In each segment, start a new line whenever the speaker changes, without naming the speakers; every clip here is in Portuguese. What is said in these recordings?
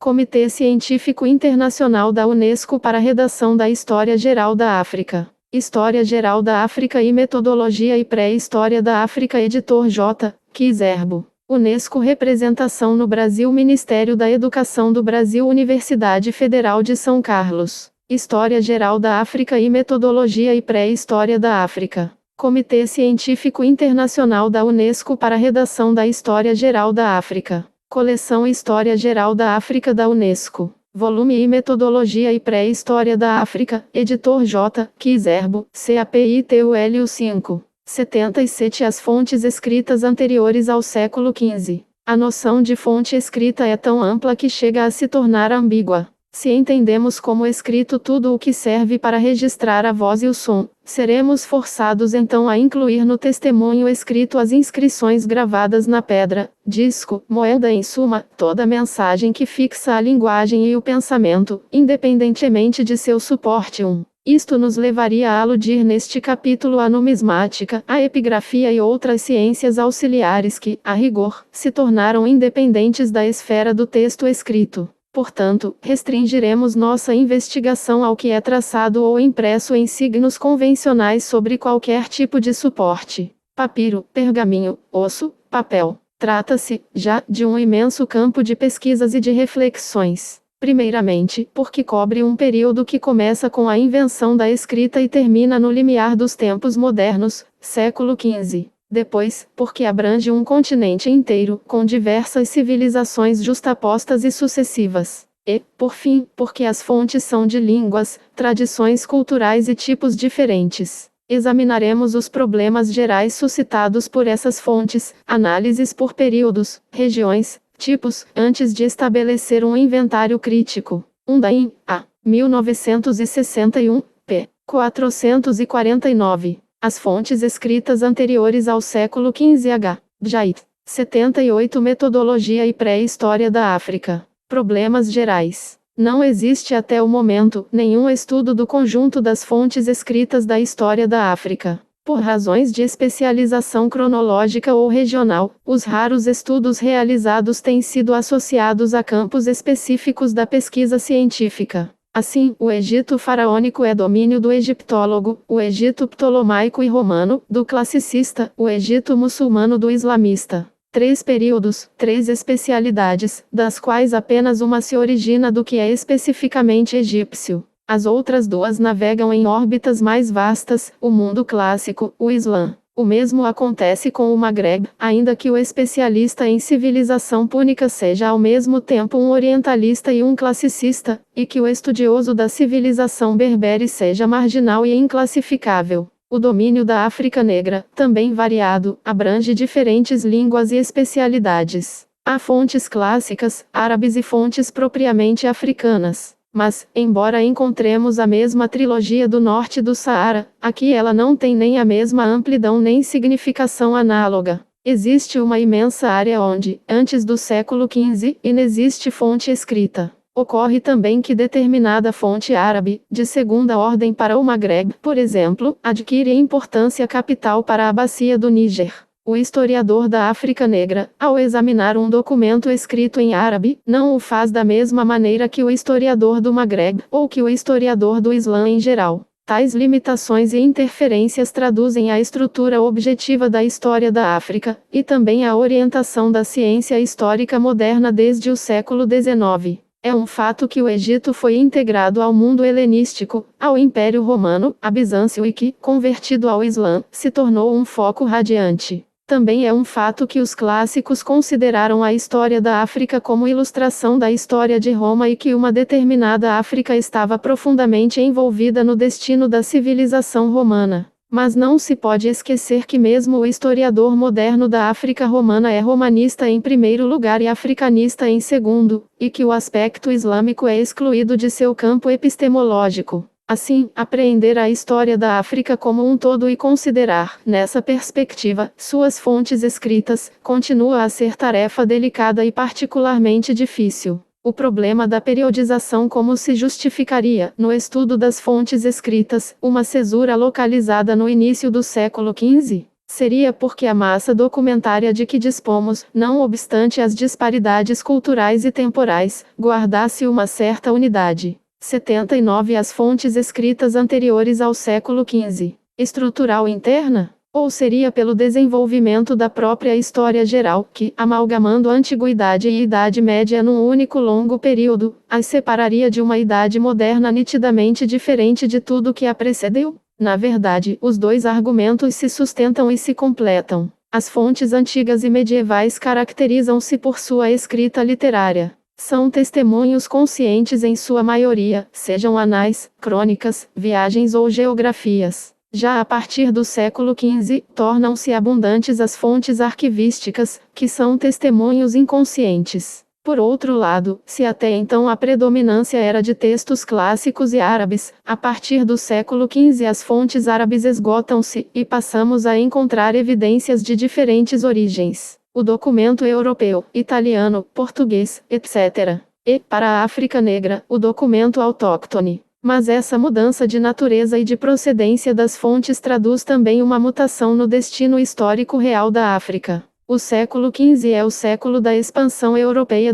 Comitê Científico Internacional da Unesco para a redação da História Geral da África. História Geral da África e Metodologia e Pré-História da África. Editor J. Kizerbo. Unesco. Representação no Brasil. Ministério da Educação do Brasil. Universidade Federal de São Carlos. História Geral da África e Metodologia e Pré-História da África. Comitê Científico Internacional da Unesco para a redação da História Geral da África. Coleção História Geral da África da Unesco. Volume e Metodologia e Pré-História da África. Editor J. Kizerbo. CAPITUL 5. 77. As fontes escritas anteriores ao século XV. A noção de fonte escrita é tão ampla que chega a se tornar ambígua. Se entendemos como escrito tudo o que serve para registrar a voz e o som, seremos forçados então a incluir no testemunho escrito as inscrições gravadas na pedra, disco, moeda, em suma, toda mensagem que fixa a linguagem e o pensamento, independentemente de seu suporte. Isto nos levaria a aludir neste capítulo à numismática, à epigrafia e outras ciências auxiliares que, a rigor, se tornaram independentes da esfera do texto escrito. Portanto, restringiremos nossa investigação ao que é traçado ou impresso em signos convencionais sobre qualquer tipo de suporte. Papiro, pergaminho, osso, papel. Trata-se, já, de um imenso campo de pesquisas e de reflexões. Primeiramente, porque cobre um período que começa com a invenção da escrita e termina no limiar dos tempos modernos, século XV. Depois, porque abrange um continente inteiro, com diversas civilizações justapostas e sucessivas. E, por fim, porque as fontes são de línguas, tradições culturais e tipos diferentes. Examinaremos os problemas gerais suscitados por essas fontes, análises por períodos, regiões, tipos, antes de estabelecer um inventário crítico. Undain, A. 1961, p. 449. As fontes escritas anteriores ao século XV. H. Bjait. 78. Metodologia e Pré-História da África. Problemas gerais. Não existe até o momento nenhum estudo do conjunto das fontes escritas da história da África. Por razões de especialização cronológica ou regional, os raros estudos realizados têm sido associados a campos específicos da pesquisa científica. Assim, o Egito faraônico é domínio do egiptólogo, o Egito ptolomaico e romano, do classicista, o Egito muçulmano do islamista. 3 períodos, 3 especialidades, das quais apenas uma se origina do que é especificamente egípcio. As outras 2 navegam em órbitas mais vastas, o mundo clássico, o Islã. O mesmo acontece com o Magreb, ainda que o especialista em civilização púnica seja ao mesmo tempo um orientalista e um classicista, e que o estudioso da civilização berbere seja marginal e inclassificável. O domínio da África Negra, também variado, abrange diferentes línguas e especialidades. Há fontes clássicas, árabes e fontes propriamente africanas. Mas, embora encontremos a mesma trilogia do norte do Saara, aqui ela não tem nem a mesma amplidão nem significação análoga. Existe uma imensa área onde, antes do século XV, inexiste fonte escrita. Ocorre também que determinada fonte árabe, de segunda ordem para o Magreb, por exemplo, adquire importância capital para a bacia do Níger. O historiador da África Negra, ao examinar um documento escrito em árabe, não o faz da mesma maneira que o historiador do Magreb, ou que o historiador do Islã em geral. Tais limitações e interferências traduzem a estrutura objetiva da história da África, e também a orientação da ciência histórica moderna desde o século XIX. É um fato que o Egito foi integrado ao mundo helenístico, ao Império Romano, a Bizâncio e que, convertido ao Islã, se tornou um foco radiante. Também é um fato que os clássicos consideraram a história da África como ilustração da história de Roma e que uma determinada África estava profundamente envolvida no destino da civilização romana. Mas não se pode esquecer que mesmo o historiador moderno da África romana é romanista em primeiro lugar e africanista em segundo, e que o aspecto islâmico é excluído de seu campo epistemológico. Assim, apreender a história da África como um todo e considerar, nessa perspectiva, suas fontes escritas, continua a ser tarefa delicada e particularmente difícil. O problema da periodização como se justificaria, no estudo das fontes escritas, uma cesura localizada no início do século XV? Seria porque a massa documentária de que dispomos, não obstante as disparidades culturais e temporais, guardasse uma certa unidade. 79 As fontes escritas anteriores ao século XV. Estrutural interna? Ou seria pelo desenvolvimento da própria história geral, que, amalgamando Antiguidade e Idade Média num único longo período, as separaria de uma Idade Moderna nitidamente diferente de tudo que a precedeu? Na verdade, os dois argumentos se sustentam e se completam. As fontes antigas e medievais caracterizam-se por sua escrita literária. São testemunhos conscientes em sua maioria, sejam anais, crônicas, viagens ou geografias. Já a partir do século XV, tornam-se abundantes as fontes arquivísticas, que são testemunhos inconscientes. Por outro lado, se até então a predominância era de textos clássicos e árabes, a partir do século XV as fontes árabes esgotam-se, e passamos a encontrar evidências de diferentes origens. O documento europeu, italiano, português, etc. E, para a África Negra, o documento autóctone. Mas essa mudança de natureza e de procedência das fontes traduz também uma mutação no destino histórico real da África. O século XV é o século da expansão europeia.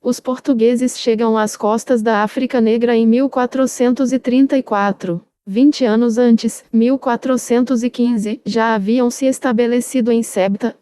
Os portugueses chegam às costas da África Negra em 1434. 20 anos antes, 1415, já haviam se estabelecido em Ceuta,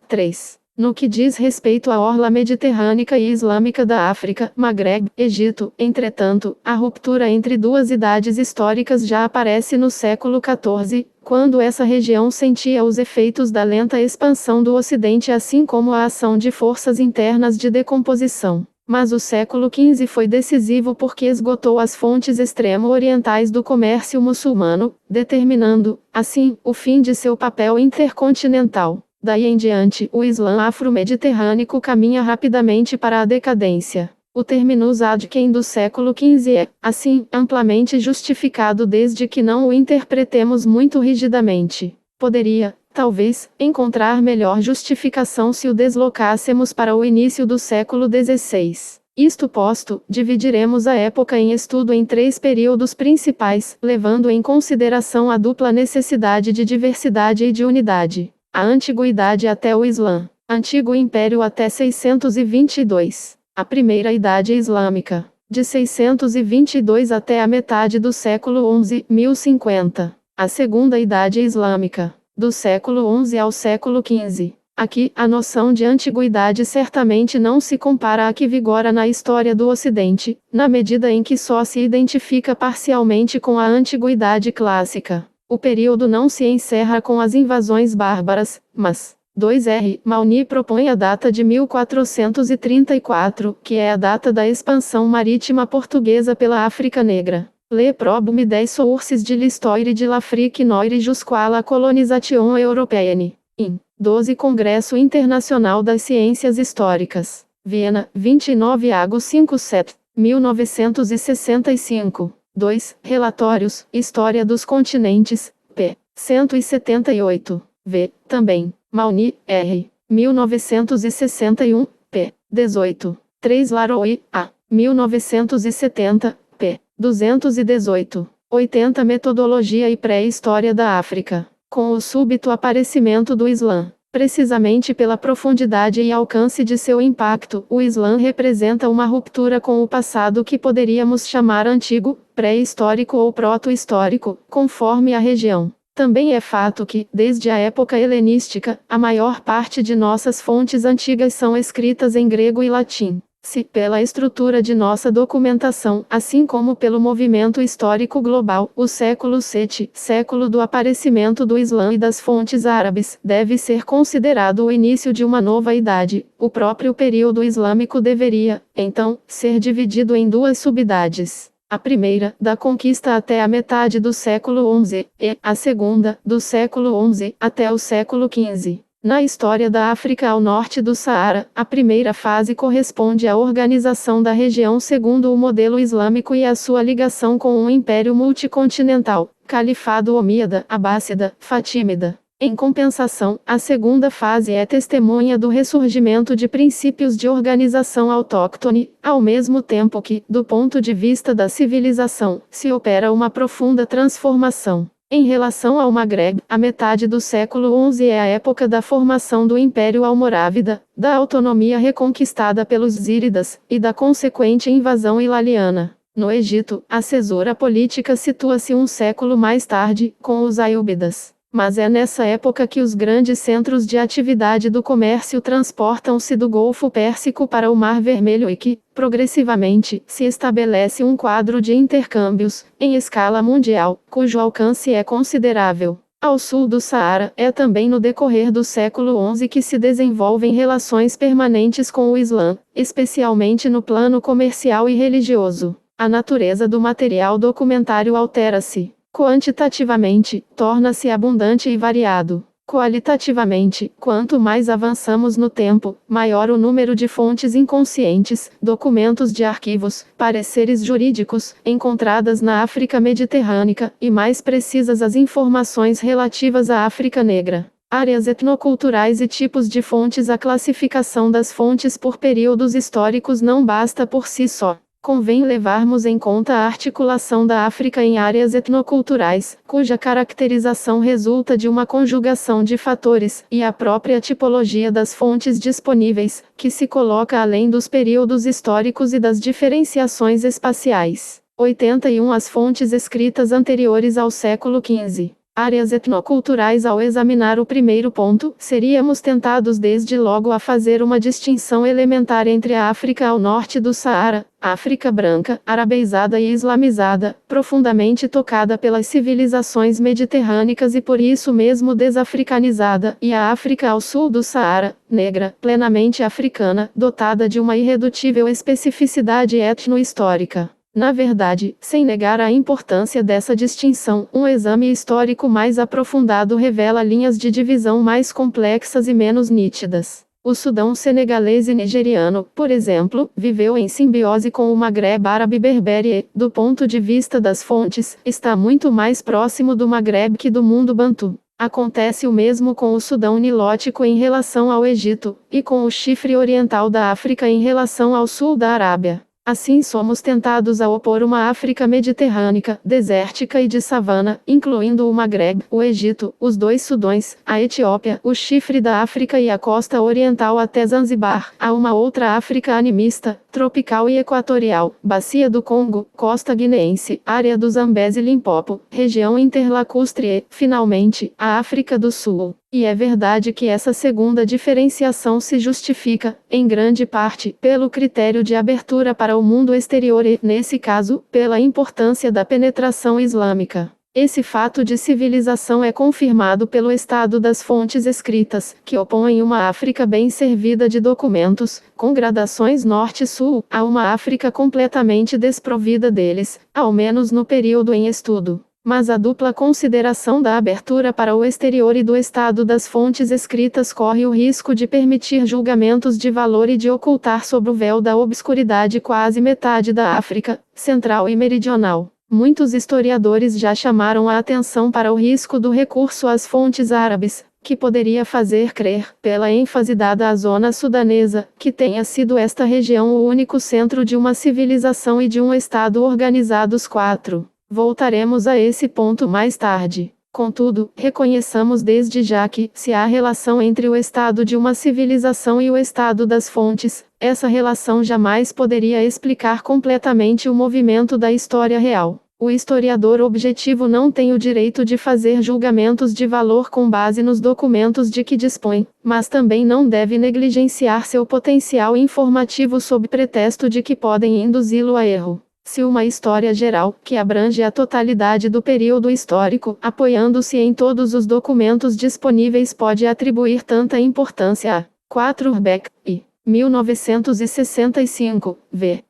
3. No que diz respeito à orla mediterrânica e islâmica da África, Magreb, Egito, entretanto, a ruptura entre duas idades históricas já aparece no século XIV, quando essa região sentia os efeitos da lenta expansão do Ocidente assim como a ação de forças internas de decomposição. Mas o século XV foi decisivo porque esgotou as fontes extremo-orientais do comércio muçulmano, determinando, assim, o fim de seu papel intercontinental. Daí em diante, o Islã afro-mediterrâneo caminha rapidamente para a decadência. O terminus ad quem do século XV é, assim, amplamente justificado desde que não o interpretemos muito rigidamente. Poderia, talvez, encontrar melhor justificação se o deslocássemos para o início do século XVI. Isto posto, dividiremos a época em estudo em 3 períodos principais, levando em consideração a dupla necessidade de diversidade e de unidade. A Antiguidade até o Islã. Antigo Império até 622. A Primeira Idade Islâmica. De 622 até a metade do século XI, 1050. A Segunda Idade Islâmica. Do século XI ao século XV. Aqui, a noção de antiguidade certamente não se compara à que vigora na história do Ocidente, na medida em que só se identifica parcialmente com a antiguidade clássica. O período não se encerra com as invasões bárbaras, mas 2R. Mauni propõe a data de 1434, que é a data da expansão marítima portuguesa pela África Negra. Le probum des sources de l'histoire de l'Afrique noire jusqu'à la colonisation européenne. In 12 Congresso Internacional das Ciências Históricas. Viena, 29 Agosto 57, 1965. 2. Relatórios, História dos Continentes, p. 178. V. Também. Mauni, R. 1961, p. 18. 3. Laroui, A. 1970, p. 218. 80 Metodologia e Pré-História da África. Com o súbito aparecimento do Islã. Precisamente pela profundidade e alcance de seu impacto, o Islã representa uma ruptura com o passado que poderíamos chamar antigo, pré-histórico ou proto-histórico, conforme a região. Também é fato que, desde a época helenística, a maior parte de nossas fontes antigas são escritas em grego e latim. Se, pela estrutura de nossa documentação, assim como pelo movimento histórico global, o século VII, século do aparecimento do Islã e das fontes árabes, deve ser considerado o início de uma nova idade, o próprio período islâmico deveria, então, ser dividido em 2 subidades. A primeira, da conquista até a metade do século XI, e, a segunda, do século XI até o século XV. Na história da África ao norte do Saara, a primeira fase corresponde à organização da região segundo o modelo islâmico e à sua ligação com um império multicontinental, Califado Omíada, Abássida, Fatímida. Em compensação, a segunda fase é testemunha do ressurgimento de princípios de organização autóctone, ao mesmo tempo que, do ponto de vista da civilização, se opera uma profunda transformação. Em relação ao Maghreb, a metade do século XI é a época da formação do Império Almorávida, da autonomia reconquistada pelos Zíridas, e da consequente invasão ilaliana. No Egito, a cesura política situa-se um século mais tarde, com os Ailbidas. Mas é nessa época que os grandes centros de atividade do comércio transportam-se do Golfo Pérsico para o Mar Vermelho e que, progressivamente, se estabelece um quadro de intercâmbios, em escala mundial, cujo alcance é considerável. Ao sul do Saara, é também no decorrer do século XI que se desenvolvem relações permanentes com o Islã, especialmente no plano comercial e religioso. A natureza do material documentário altera-se. Quantitativamente, torna-se abundante e variado. Qualitativamente, quanto mais avançamos no tempo, maior o número de fontes inconscientes, documentos de arquivos, pareceres jurídicos, encontradas na África mediterrânea, e mais precisas as informações relativas à África Negra. Áreas etnoculturais e tipos de fontes. A classificação das fontes por períodos históricos não basta por si só. Convém levarmos em conta a articulação da África em áreas etnoculturais, cuja caracterização resulta de uma conjugação de fatores, e a própria tipologia das fontes disponíveis, que se coloca além dos períodos históricos e das diferenciações espaciais. 81 As fontes escritas anteriores ao século XV. Áreas etnoculturais. Ao examinar o primeiro ponto, seríamos tentados desde logo a fazer uma distinção elementar entre a África ao norte do Saara, África branca, arabeizada e islamizada, profundamente tocada pelas civilizações mediterrâneas e por isso mesmo desafricanizada, e a África ao sul do Saara, negra, plenamente africana, dotada de uma irredutível especificidade etno-histórica. Na verdade, sem negar a importância dessa distinção, um exame histórico mais aprofundado revela linhas de divisão mais complexas e menos nítidas. O Sudão senegalês e nigeriano, por exemplo, viveu em simbiose com o Maghreb árabe-berbere e, do ponto de vista das fontes, está muito mais próximo do Maghreb que do mundo bantu. Acontece o mesmo com o Sudão nilótico em relação ao Egito, e com o chifre oriental da África em relação ao sul da Arábia. Assim somos tentados a opor uma África mediterrânea, desértica e de savana, incluindo o Maghreb, o Egito, os dois Sudões, a Etiópia, o chifre da África e a costa oriental até Zanzibar, a uma outra África animista, tropical e equatorial, bacia do Congo, costa guineense, área do Zambeze e Limpopo, região interlacustre e, finalmente, a África do Sul. E é verdade que essa segunda diferenciação se justifica, em grande parte, pelo critério de abertura para o mundo exterior e, nesse caso, pela importância da penetração islâmica. Esse fato de civilização é confirmado pelo estado das fontes escritas, que opõem uma África bem servida de documentos, com gradações norte-sul, a uma África completamente desprovida deles, ao menos no período em estudo. Mas a dupla consideração da abertura para o exterior e do estado das fontes escritas corre o risco de permitir julgamentos de valor e de ocultar sob o véu da obscuridade quase metade da África, central e meridional. Muitos historiadores já chamaram a atenção para o risco do recurso às fontes árabes, que poderia fazer crer, pela ênfase dada à zona sudanesa, que tenha sido esta região o único centro de uma civilização e de um estado organizados. 4. Voltaremos a esse ponto mais tarde. Contudo, reconheçamos desde já que, se há relação entre o estado de uma civilização e o estado das fontes, essa relação jamais poderia explicar completamente o movimento da história real. O historiador objetivo não tem o direito de fazer julgamentos de valor com base nos documentos de que dispõe, mas também não deve negligenciar seu potencial informativo sob pretexto de que podem induzi-lo a erro. Se uma história geral, que abrange a totalidade do período histórico, apoiando-se em todos os documentos disponíveis, pode atribuir tanta importância a 4 Beck, I. 1965, p.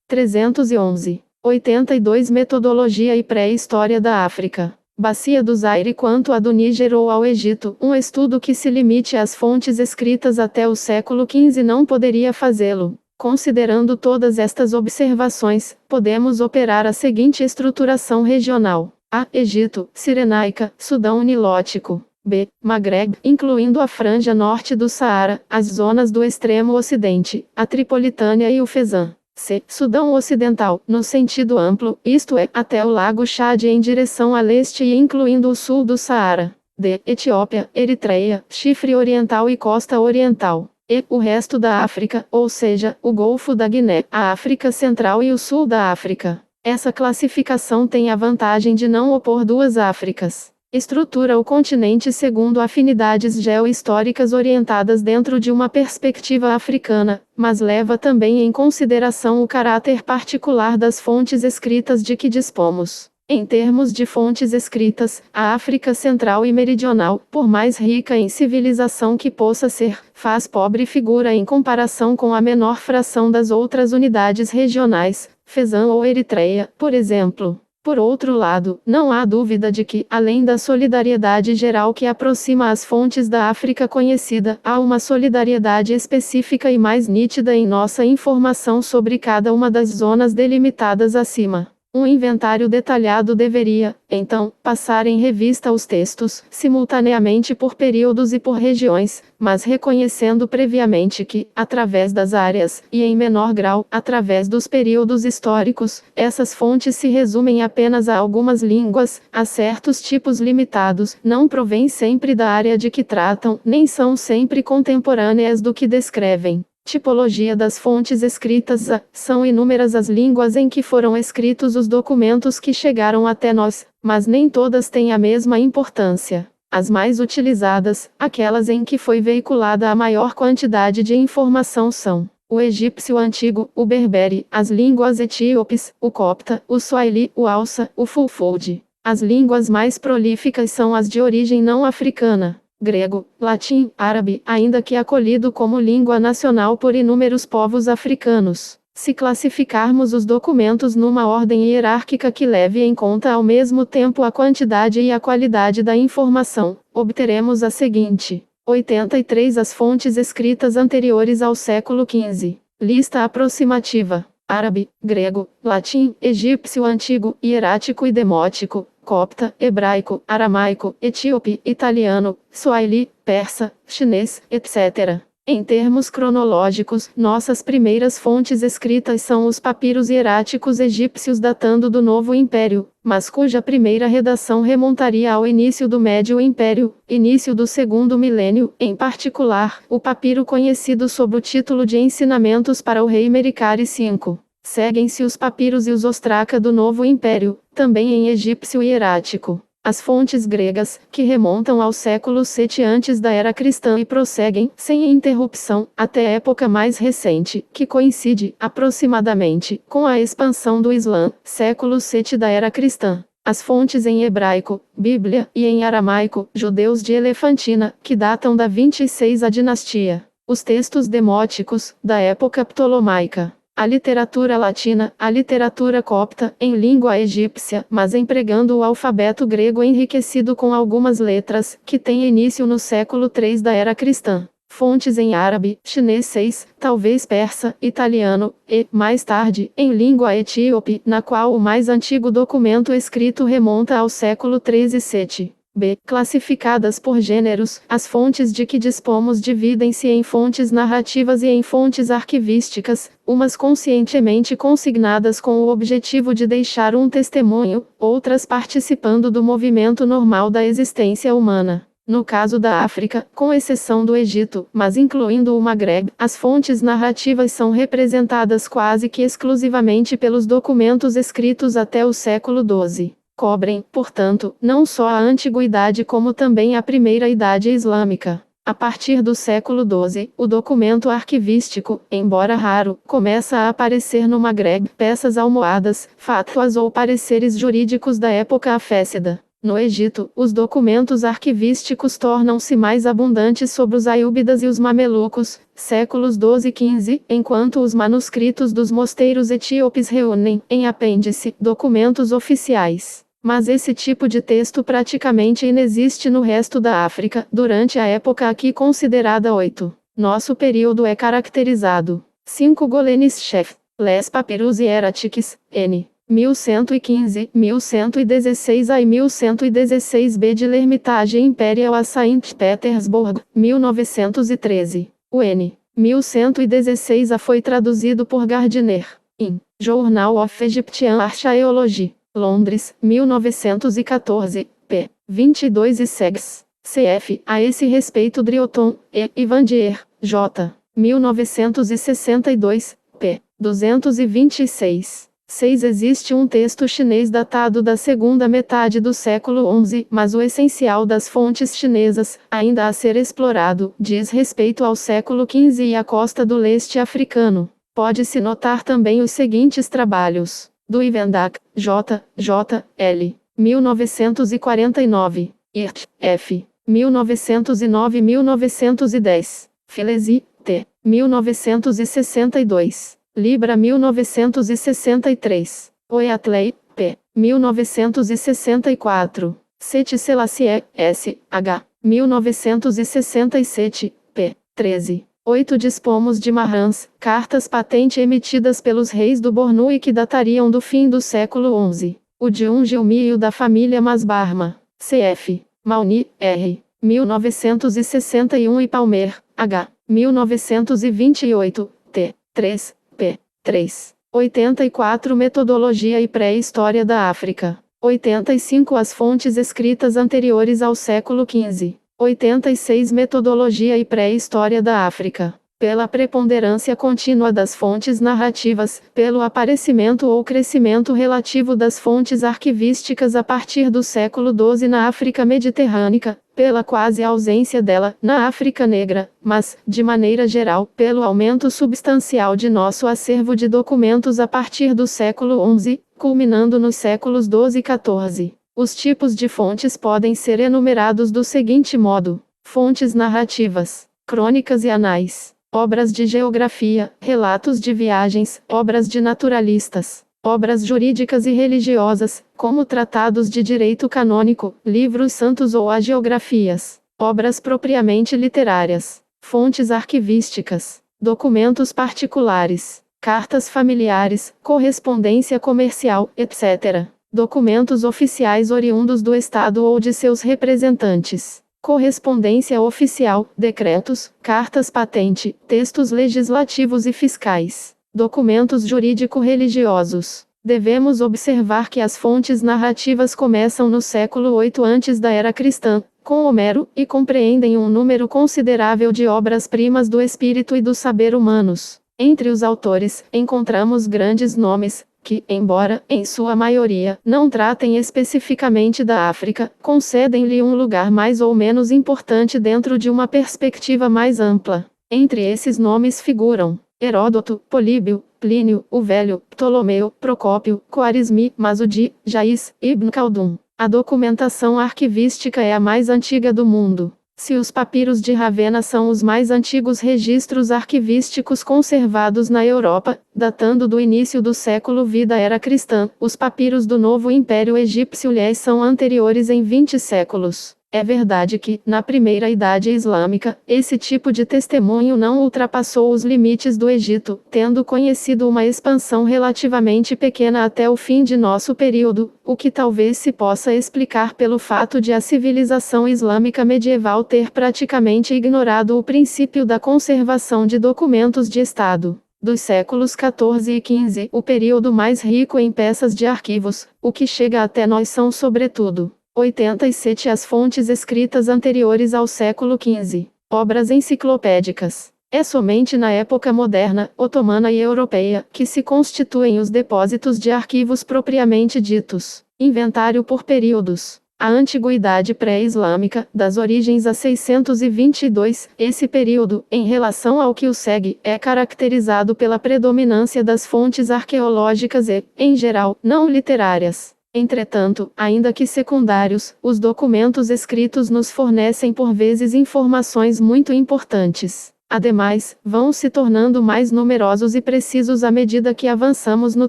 311. 82 Metodologia e Pré-História da África. Bacia do Zaire quanto a do Níger ou ao Egito, um estudo que se limite às fontes escritas até o século XV não poderia fazê-lo. Considerando todas estas observações, podemos operar a seguinte estruturação regional: A. Egito, Cirenaica, Sudão Nilótico. B. Maghreb, incluindo a franja norte do Saara, as zonas do extremo ocidente, a Tripolitânia e o Fezzan. C. Sudão Ocidental, no sentido amplo, isto é, até o Lago Chade em direção a leste e incluindo o sul do Saara. D. Etiópia, Eritreia, Chifre Oriental e Costa Oriental. E. O resto da África, ou seja, o Golfo da Guiné, a África Central e o sul da África. Essa classificação tem a vantagem de não opor duas Áfricas. Estrutura o continente segundo afinidades geohistóricas orientadas dentro de uma perspectiva africana, mas leva também em consideração o caráter particular das fontes escritas de que dispomos. Em termos de fontes escritas, a África Central e Meridional, por mais rica em civilização que possa ser, faz pobre figura em comparação com a menor fração das outras unidades regionais, Fezzan ou Eritreia, por exemplo. Por outro lado, não há dúvida de que, além da solidariedade geral que aproxima as fontes da África conhecida, há uma solidariedade específica e mais nítida em nossa informação sobre cada uma das zonas delimitadas acima. Um inventário detalhado deveria, então, passar em revista os textos, simultaneamente por períodos e por regiões, mas reconhecendo previamente que, através das áreas, e em menor grau, através dos períodos históricos, essas fontes se resumem apenas a algumas línguas, a certos tipos limitados, não provêm sempre da área de que tratam, nem são sempre contemporâneas do que descrevem. Tipologia das fontes escritas. São inúmeras as línguas em que foram escritos os documentos que chegaram até nós, mas nem todas têm a mesma importância. As mais utilizadas, aquelas em que foi veiculada a maior quantidade de informação são o egípcio antigo, o berbere, as línguas etíopes, o copta, o swahili, o hausa, o fulfulde. As línguas mais prolíficas são as de origem não africana. Grego, latim, árabe, ainda que acolhido como língua nacional por inúmeros povos africanos. Se classificarmos os documentos numa ordem hierárquica que leve em conta ao mesmo tempo a quantidade e a qualidade da informação, obteremos a seguinte: 83 as fontes escritas anteriores ao século XV. Lista aproximativa: árabe, grego, latim, egípcio antigo, hierático e demótico, copta, hebraico, aramaico, etíope, italiano, swahili, persa, chinês, etc. Em termos cronológicos, nossas primeiras fontes escritas são os papiros hieráticos egípcios datando do Novo Império, mas cuja primeira redação remontaria ao início do Médio Império, início do segundo milênio, em particular, o papiro conhecido sob o título de Ensinamentos para o Rei Merikari V. Seguem-se os papiros e os ostraca do Novo Império, também em egípcio hierático. As fontes gregas, que remontam ao século VII antes da era cristã e prosseguem, sem interrupção, até a época mais recente, que coincide, aproximadamente, com a expansão do Islã, século VII da era cristã. As fontes em hebraico, Bíblia, e em aramaico, judeus de Elefantina, que datam da 26ª dinastia. Os textos demóticos, da época ptolomaica. A literatura latina, a literatura copta, em língua egípcia, mas empregando o alfabeto grego enriquecido com algumas letras, que tem início no século III da era cristã. Fontes em árabe, chinês 6, talvez persa, italiano, e, mais tarde, em língua etíope, na qual o mais antigo documento escrito remonta ao século III e VII. B. Classificadas por gêneros, as fontes de que dispomos dividem-se em fontes narrativas e em fontes arquivísticas, umas conscientemente consignadas com o objetivo de deixar um testemunho, outras participando do movimento normal da existência humana. No caso da África, com exceção do Egito, mas incluindo o Magreb, as fontes narrativas são representadas quase que exclusivamente pelos documentos escritos até o século XII. Cobrem, portanto, não só a antiguidade como também a primeira idade islâmica. A partir do século XII, o documento arquivístico, embora raro, começa a aparecer no Magreb, peças almohadas, fátuas ou pareceres jurídicos da época aféssida. No Egito, os documentos arquivísticos tornam-se mais abundantes sob os Ailbidas e os Mamelucos, séculos XII e XV, enquanto os manuscritos dos mosteiros etíopes reúnem, em apêndice, documentos oficiais. Mas esse tipo de texto praticamente inexiste no resto da África, durante a época aqui considerada 8. Nosso período é caracterizado. 5 Golenis-Chef, Les Papyrus Hiératiques, N. 1115, 1116 a 1116b de l'Hermitage Imperial a Saint Petersburg, 1913. O N. 1116 a foi traduzido por Gardiner. In Journal of Egyptian Archaeology, Londres, 1914, p. 22 e segs. Cf. A esse respeito Drioton, e Vandier, J. 1962, p. 226. 6. Existe um texto chinês datado da segunda metade do século XI, mas o essencial das fontes chinesas, ainda a ser explorado, diz respeito ao século XV e à costa do leste africano. Pode-se notar também os seguintes trabalhos: do Ivendak, J. J. L. 1949. Irt. F. 1909-1910. Filesi, T. 1962. Libra 1963. Oeatley, P. 1964. Sete Selassie, S. H. 1967, p. 13. 8 Dispomos de Marrans, cartas patente emitidas pelos reis do Bornu e que datariam do fim do século XI. O de um Gilmio da família Masbarma. Cf. Mauni, R. 1961 e Palmer, H. 1928, T. 3. p. 3. 84 Metodologia e Pré-História da África. 85 As fontes escritas anteriores ao século XV. 86 Metodologia e Pré-História da África. Pela preponderância contínua das fontes narrativas, pelo aparecimento ou crescimento relativo das fontes arquivísticas a partir do século XII na África Mediterrânea, pela quase ausência dela na África Negra, mas, de maneira geral, pelo aumento substancial de nosso acervo de documentos a partir do século XI, culminando nos séculos XII e XIV. Os tipos de fontes podem ser enumerados do seguinte modo: fontes narrativas, crônicas e anais, obras de geografia, relatos de viagens, obras de naturalistas, obras jurídicas e religiosas, como tratados de direito canônico, livros santos ou hagiografias, obras propriamente literárias, fontes arquivísticas, documentos particulares, cartas familiares, correspondência comercial, etc. Documentos oficiais oriundos do Estado ou de seus representantes. Correspondência oficial, decretos, cartas patente, textos legislativos e fiscais. Documentos jurídico-religiosos. Devemos observar que as fontes narrativas começam no século VIII antes da era cristã, com Homero, e compreendem um número considerável de obras-primas do espírito e do saber humanos. Entre os autores, encontramos grandes nomes, que, embora, em sua maioria, não tratem especificamente da África, concedem-lhe um lugar mais ou menos importante dentro de uma perspectiva mais ampla. Entre esses nomes figuram Heródoto, Políbio, Plínio, o Velho, Ptolomeu, Procópio, Coarismi, Masudi, Jais, Ibn Khaldun. A documentação arquivística é a mais antiga do mundo. Se os papiros de Ravenna são os mais antigos registros arquivísticos conservados na Europa, datando do início do século V da era cristã, os papiros do Novo Império Egípcio lhes são anteriores em 20 séculos. É verdade que, na primeira idade islâmica, esse tipo de testemunho não ultrapassou os limites do Egito, tendo conhecido uma expansão relativamente pequena até o fim de nosso período, o que talvez se possa explicar pelo fato de a civilização islâmica medieval ter praticamente ignorado o princípio da conservação de documentos de Estado. Dos séculos XIV e XV, o período mais rico em peças de arquivos, o que chega até nós são sobretudo 87 As fontes escritas anteriores ao século XV. Obras enciclopédicas. É somente na época moderna, otomana e europeia, que se constituem os depósitos de arquivos propriamente ditos. Inventário por períodos. A antiguidade pré-islâmica, das origens a 622, esse período, em relação ao que o segue, é caracterizado pela predominância das fontes arqueológicas e, em geral, não literárias. Entretanto, ainda que secundários, os documentos escritos nos fornecem por vezes informações muito importantes. Ademais, vão se tornando mais numerosos e precisos à medida que avançamos no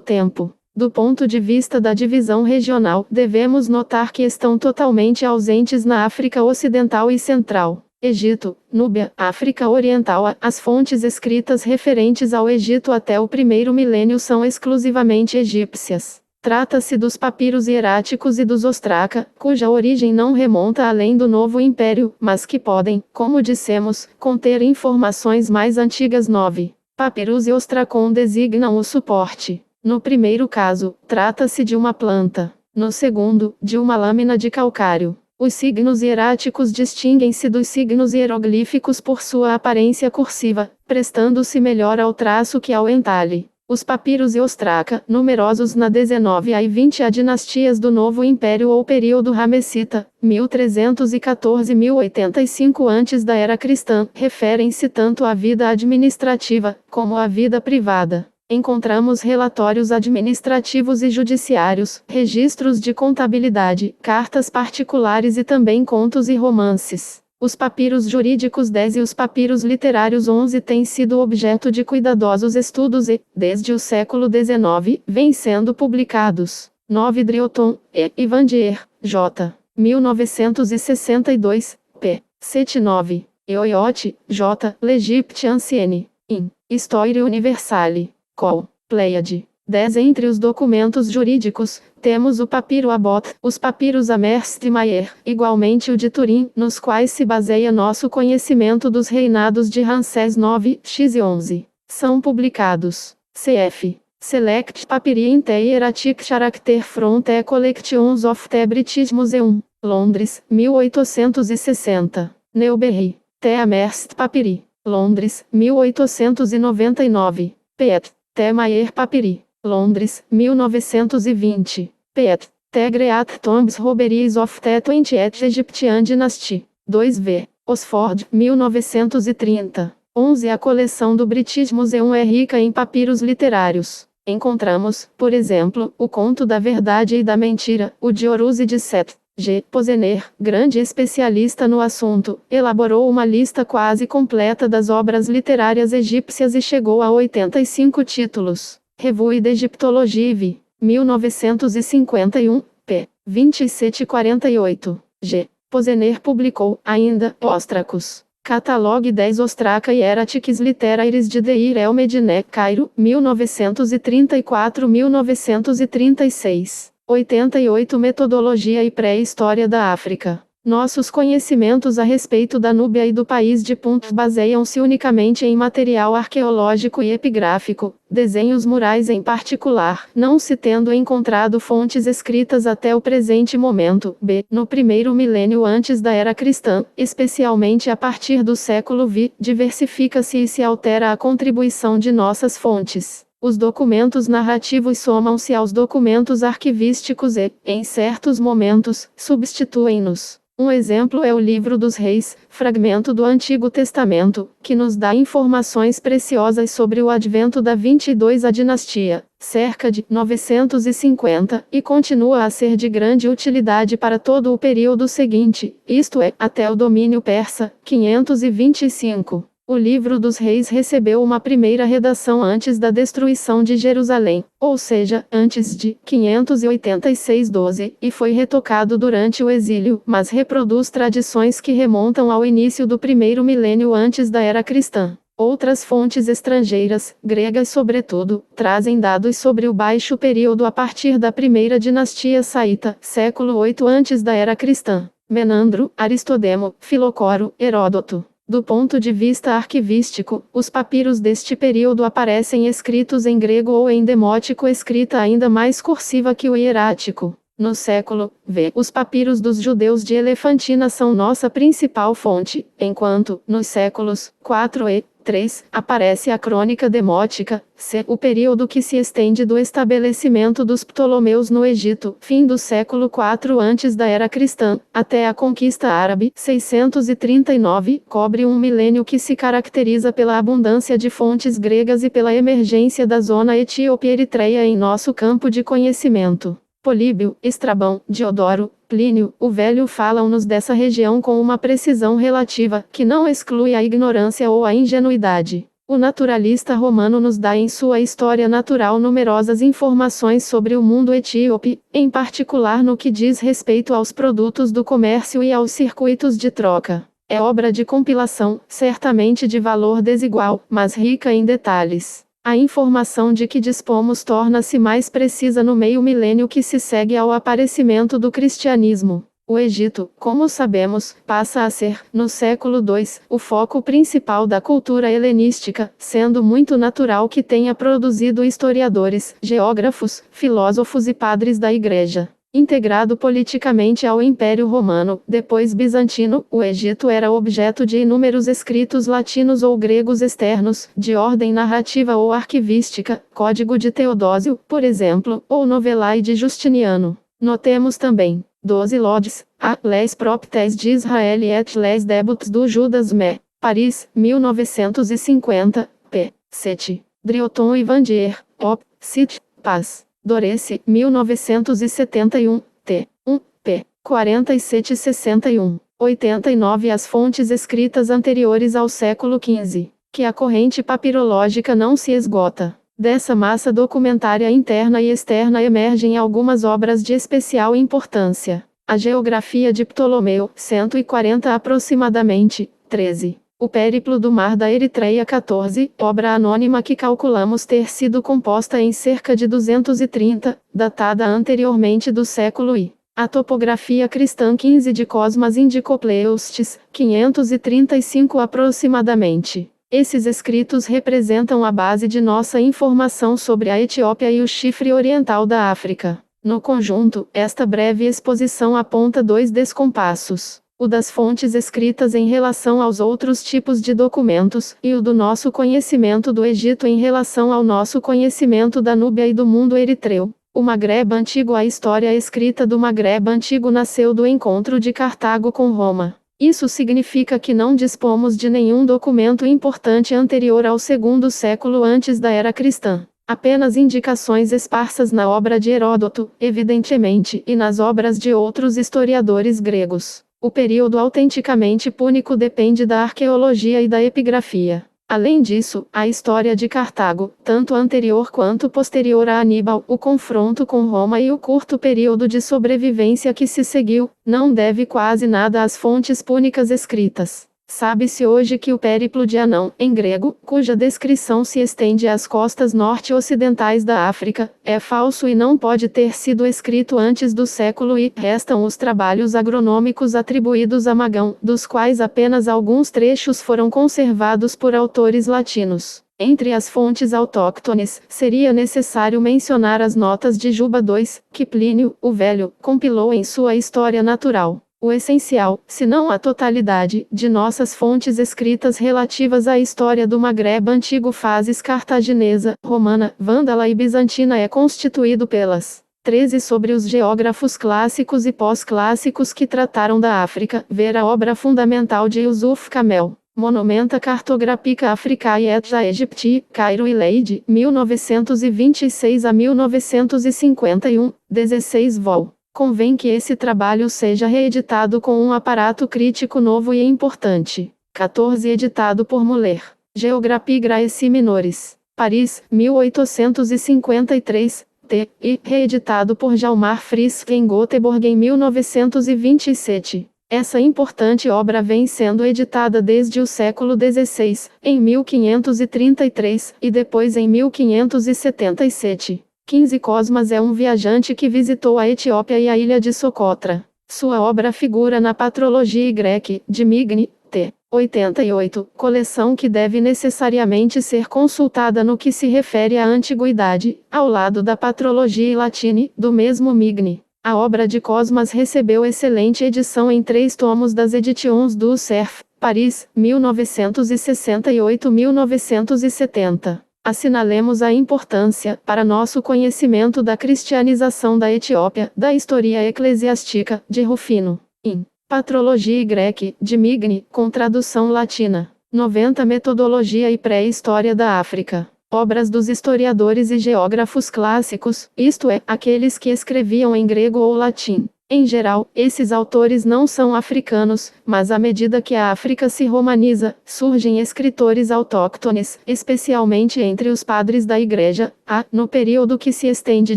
tempo. Do ponto de vista da divisão regional, devemos notar que estão totalmente ausentes na África Ocidental e Central. Egito, Núbia, África Oriental. As fontes escritas referentes ao Egito até o primeiro milênio são exclusivamente egípcias. Trata-se dos papiros hieráticos e dos ostraca, cuja origem não remonta além do Novo Império, mas que podem, como dissemos, conter informações mais antigas. 9. Papyrus e Ostracon designam o suporte. No primeiro caso, trata-se de uma planta. No segundo, de uma lâmina de calcário. Os signos hieráticos distinguem-se dos signos hieroglíficos por sua aparência cursiva, prestando-se melhor ao traço que ao entalhe. Os papiros e ostraca, numerosos na 19 e 20 dinastias do Novo Império ou período ramessita, 1314-1085 antes da era cristã, referem-se tanto à vida administrativa, como à vida privada. Encontramos relatórios administrativos e judiciários, registros de contabilidade, cartas particulares e também contos e romances. Os papiros jurídicos 10 e os papiros literários 11 têm sido objeto de cuidadosos estudos e, desde o século XIX, vêm sendo publicados. 9 Drioton, E. Ivandier, J. 1962, p. 79. Eoyote, J. L'Egypte ancienne. In. Histoire universale. Col. Pleiade. 10 Entre os documentos jurídicos, temos o papiro Abbott, os papiros Amherst e Mayer, igualmente o de Turim, nos quais se baseia nosso conhecimento dos reinados de Ramsés IX, X e XI. São publicados. Cf. Select Papyri in the Hieratic Character from the Collections of the British Museum, Londres, 1860. Newberry. The Amherst Papyri, Londres, 1899. Pet. The Mayer Papyri, Londres, 1920. Pet. The Great Tombs Robberies of the 20th Egyptian Dynasty. 2v. Oxford, 1930. 11 A coleção do British Museum é rica em papiros literários. Encontramos, por exemplo, o Conto da Verdade e da Mentira, o de Horus e de Set. G. Posener, grande especialista no assunto, elaborou uma lista quase completa das obras literárias egípcias e chegou a 85 títulos. Revue d'Egyptologie v. 1951, p. 2748. G. Posener publicou, ainda, Ostracus. Catalogue 10 Ostraca Hieratics Literaires de Deir el Medine, Cairo, 1934-1936. 88 Metodologia e Pré-História da África. Nossos conhecimentos a respeito da Núbia e do país de Punt baseiam-se unicamente em material arqueológico e epigráfico, desenhos murais em particular, não se tendo encontrado fontes escritas até o presente momento. B. No primeiro milênio antes da era cristã, especialmente a partir do século V, diversifica-se e se altera a contribuição de nossas fontes. Os documentos narrativos somam-se aos documentos arquivísticos e, em certos momentos, substituem-nos. Um exemplo é o Livro dos Reis, fragmento do Antigo Testamento, que nos dá informações preciosas sobre o advento da 22 dinastia, cerca de 950, e continua a ser de grande utilidade para todo o período seguinte, isto é, até o domínio persa, 525. O Livro dos Reis recebeu uma primeira redação antes da destruição de Jerusalém, ou seja, antes de 586-12, e foi retocado durante o exílio, mas reproduz tradições que remontam ao início do primeiro milênio antes da era cristã. Outras fontes estrangeiras, gregas sobretudo, trazem dados sobre o baixo período a partir da primeira dinastia saíta, século 8 antes da era cristã. Menandro, Aristodemo, Filocoro, Heródoto. Do ponto de vista arquivístico, os papiros deste período aparecem escritos em grego ou em demótico, escrita ainda mais cursiva que o hierático. No século V, os papiros dos judeus de Elefantina são nossa principal fonte, enquanto, nos séculos 4 e 3, aparece a crônica demótica, c. o período que se estende do estabelecimento dos Ptolomeus no Egito, fim do século 4 antes da era cristã, até a conquista árabe, 639, cobre um milênio que se caracteriza pela abundância de fontes gregas e pela emergência da zona etíope-eritreia em nosso campo de conhecimento. Políbio, Estrabão, Diodoro, Plínio, o Velho falam-nos dessa região com uma precisão relativa, que não exclui a ignorância ou a ingenuidade. O naturalista romano nos dá em sua história natural numerosas informações sobre o mundo etíope, em particular no que diz respeito aos produtos do comércio e aos circuitos de troca. É obra de compilação, certamente de valor desigual, mas rica em detalhes. A informação de que dispomos torna-se mais precisa no meio milênio que se segue ao aparecimento do cristianismo. O Egito, como sabemos, passa a ser, no século II, o foco principal da cultura helenística, sendo muito natural que tenha produzido historiadores, geógrafos, filósofos e padres da Igreja. Integrado politicamente ao Império Romano, depois bizantino, o Egito era objeto de inúmeros escritos latinos ou gregos externos, de ordem narrativa ou arquivística, Código de Teodósio, por exemplo, ou Novelae de Justiniano. Notemos também 12 Lodes, a Les Proptes de Israel et les Débuts do Judas Me, Paris, 1950, p. 7. Drioton e Vandier, op. cit. Paz. Dorece, 1971, t. 1, p. 4761. 89 As fontes escritas anteriores ao século XV, que a corrente papirológica não se esgota. Dessa massa documentária interna e externa emergem algumas obras de especial importância. A Geografia de Ptolomeu, 140 aproximadamente, 13. O Périplo do Mar da Eritreia 14, obra anônima que calculamos ter sido composta em cerca de 230, datada anteriormente do século I. A Topografia Cristã 15 de Cosmas Indicopleustes, 535 aproximadamente. Esses escritos representam a base de nossa informação sobre a Etiópia e o chifre oriental da África. No conjunto, esta breve exposição aponta dois descompassos: o das fontes escritas em relação aos outros tipos de documentos, e o do nosso conhecimento do Egito em relação ao nosso conhecimento da Núbia e do mundo eritreu. O Magreb Antigo. A história escrita do Magreb Antigo nasceu do encontro de Cartago com Roma. Isso significa que não dispomos de nenhum documento importante anterior ao segundo século antes da era cristã. Apenas indicações esparsas na obra de Heródoto, evidentemente, e nas obras de outros historiadores gregos. O período autenticamente púnico depende da arqueologia e da epigrafia. Além disso, a história de Cartago, tanto anterior quanto posterior a Aníbal, o confronto com Roma e o curto período de sobrevivência que se seguiu, não deve quase nada às fontes púnicas escritas. Sabe-se hoje que o Périplo de Anão, em grego, cuja descrição se estende às costas norte-ocidentais da África, é falso e não pode ter sido escrito antes do século I. Restam os trabalhos agronômicos atribuídos a Magão, dos quais apenas alguns trechos foram conservados por autores latinos. Entre as fontes autóctones, seria necessário mencionar as notas de Juba II, que Plínio, o Velho, compilou em sua História Natural. O essencial, se não a totalidade, de nossas fontes escritas relativas à história do Magreb Antigo, fases cartaginesa, romana, vândala e bizantina, é constituído pelas 13 sobre os geógrafos clássicos e pós-clássicos que trataram da África. Ver a obra fundamental de Yusuf Kamel, Monumenta Cartografica Africae et Aegypti, Cairo e Leide, 1926 a 1951, 16 vol. Convém que esse trabalho seja reeditado com um aparato crítico novo e importante. 14 Editado por Muller. Geographie Graeci Minores. Paris, 1853, t. E reeditado por Jalmar Frisch em Göteborg em 1927. Essa importante obra vem sendo editada desde o século XVI, em 1533, e depois em 1577. 15 Cosmas é um viajante que visitou a Etiópia e a ilha de Socotra. Sua obra figura na Patrologia Grecque, de Migne, t. 88, coleção que deve necessariamente ser consultada no que se refere à antiguidade, ao lado da Patrologia Latine, do mesmo Migne. A obra de Cosmas recebeu excelente edição em 3 tomos das Editions du Cerf, Paris, 1968-1970. Assinalemos a importância, para nosso conhecimento da cristianização da Etiópia, da Historia Eclesiástica, de Rufino. In Patrologia Grecque, de Migne, com tradução latina. 90 Metodologia e Pré-História da África. Obras dos historiadores e geógrafos clássicos, isto é, aqueles que escreviam em grego ou latim. Em geral, esses autores não são africanos, mas à medida que a África se romaniza, surgem escritores autóctones, especialmente entre os padres da Igreja, no período que se estende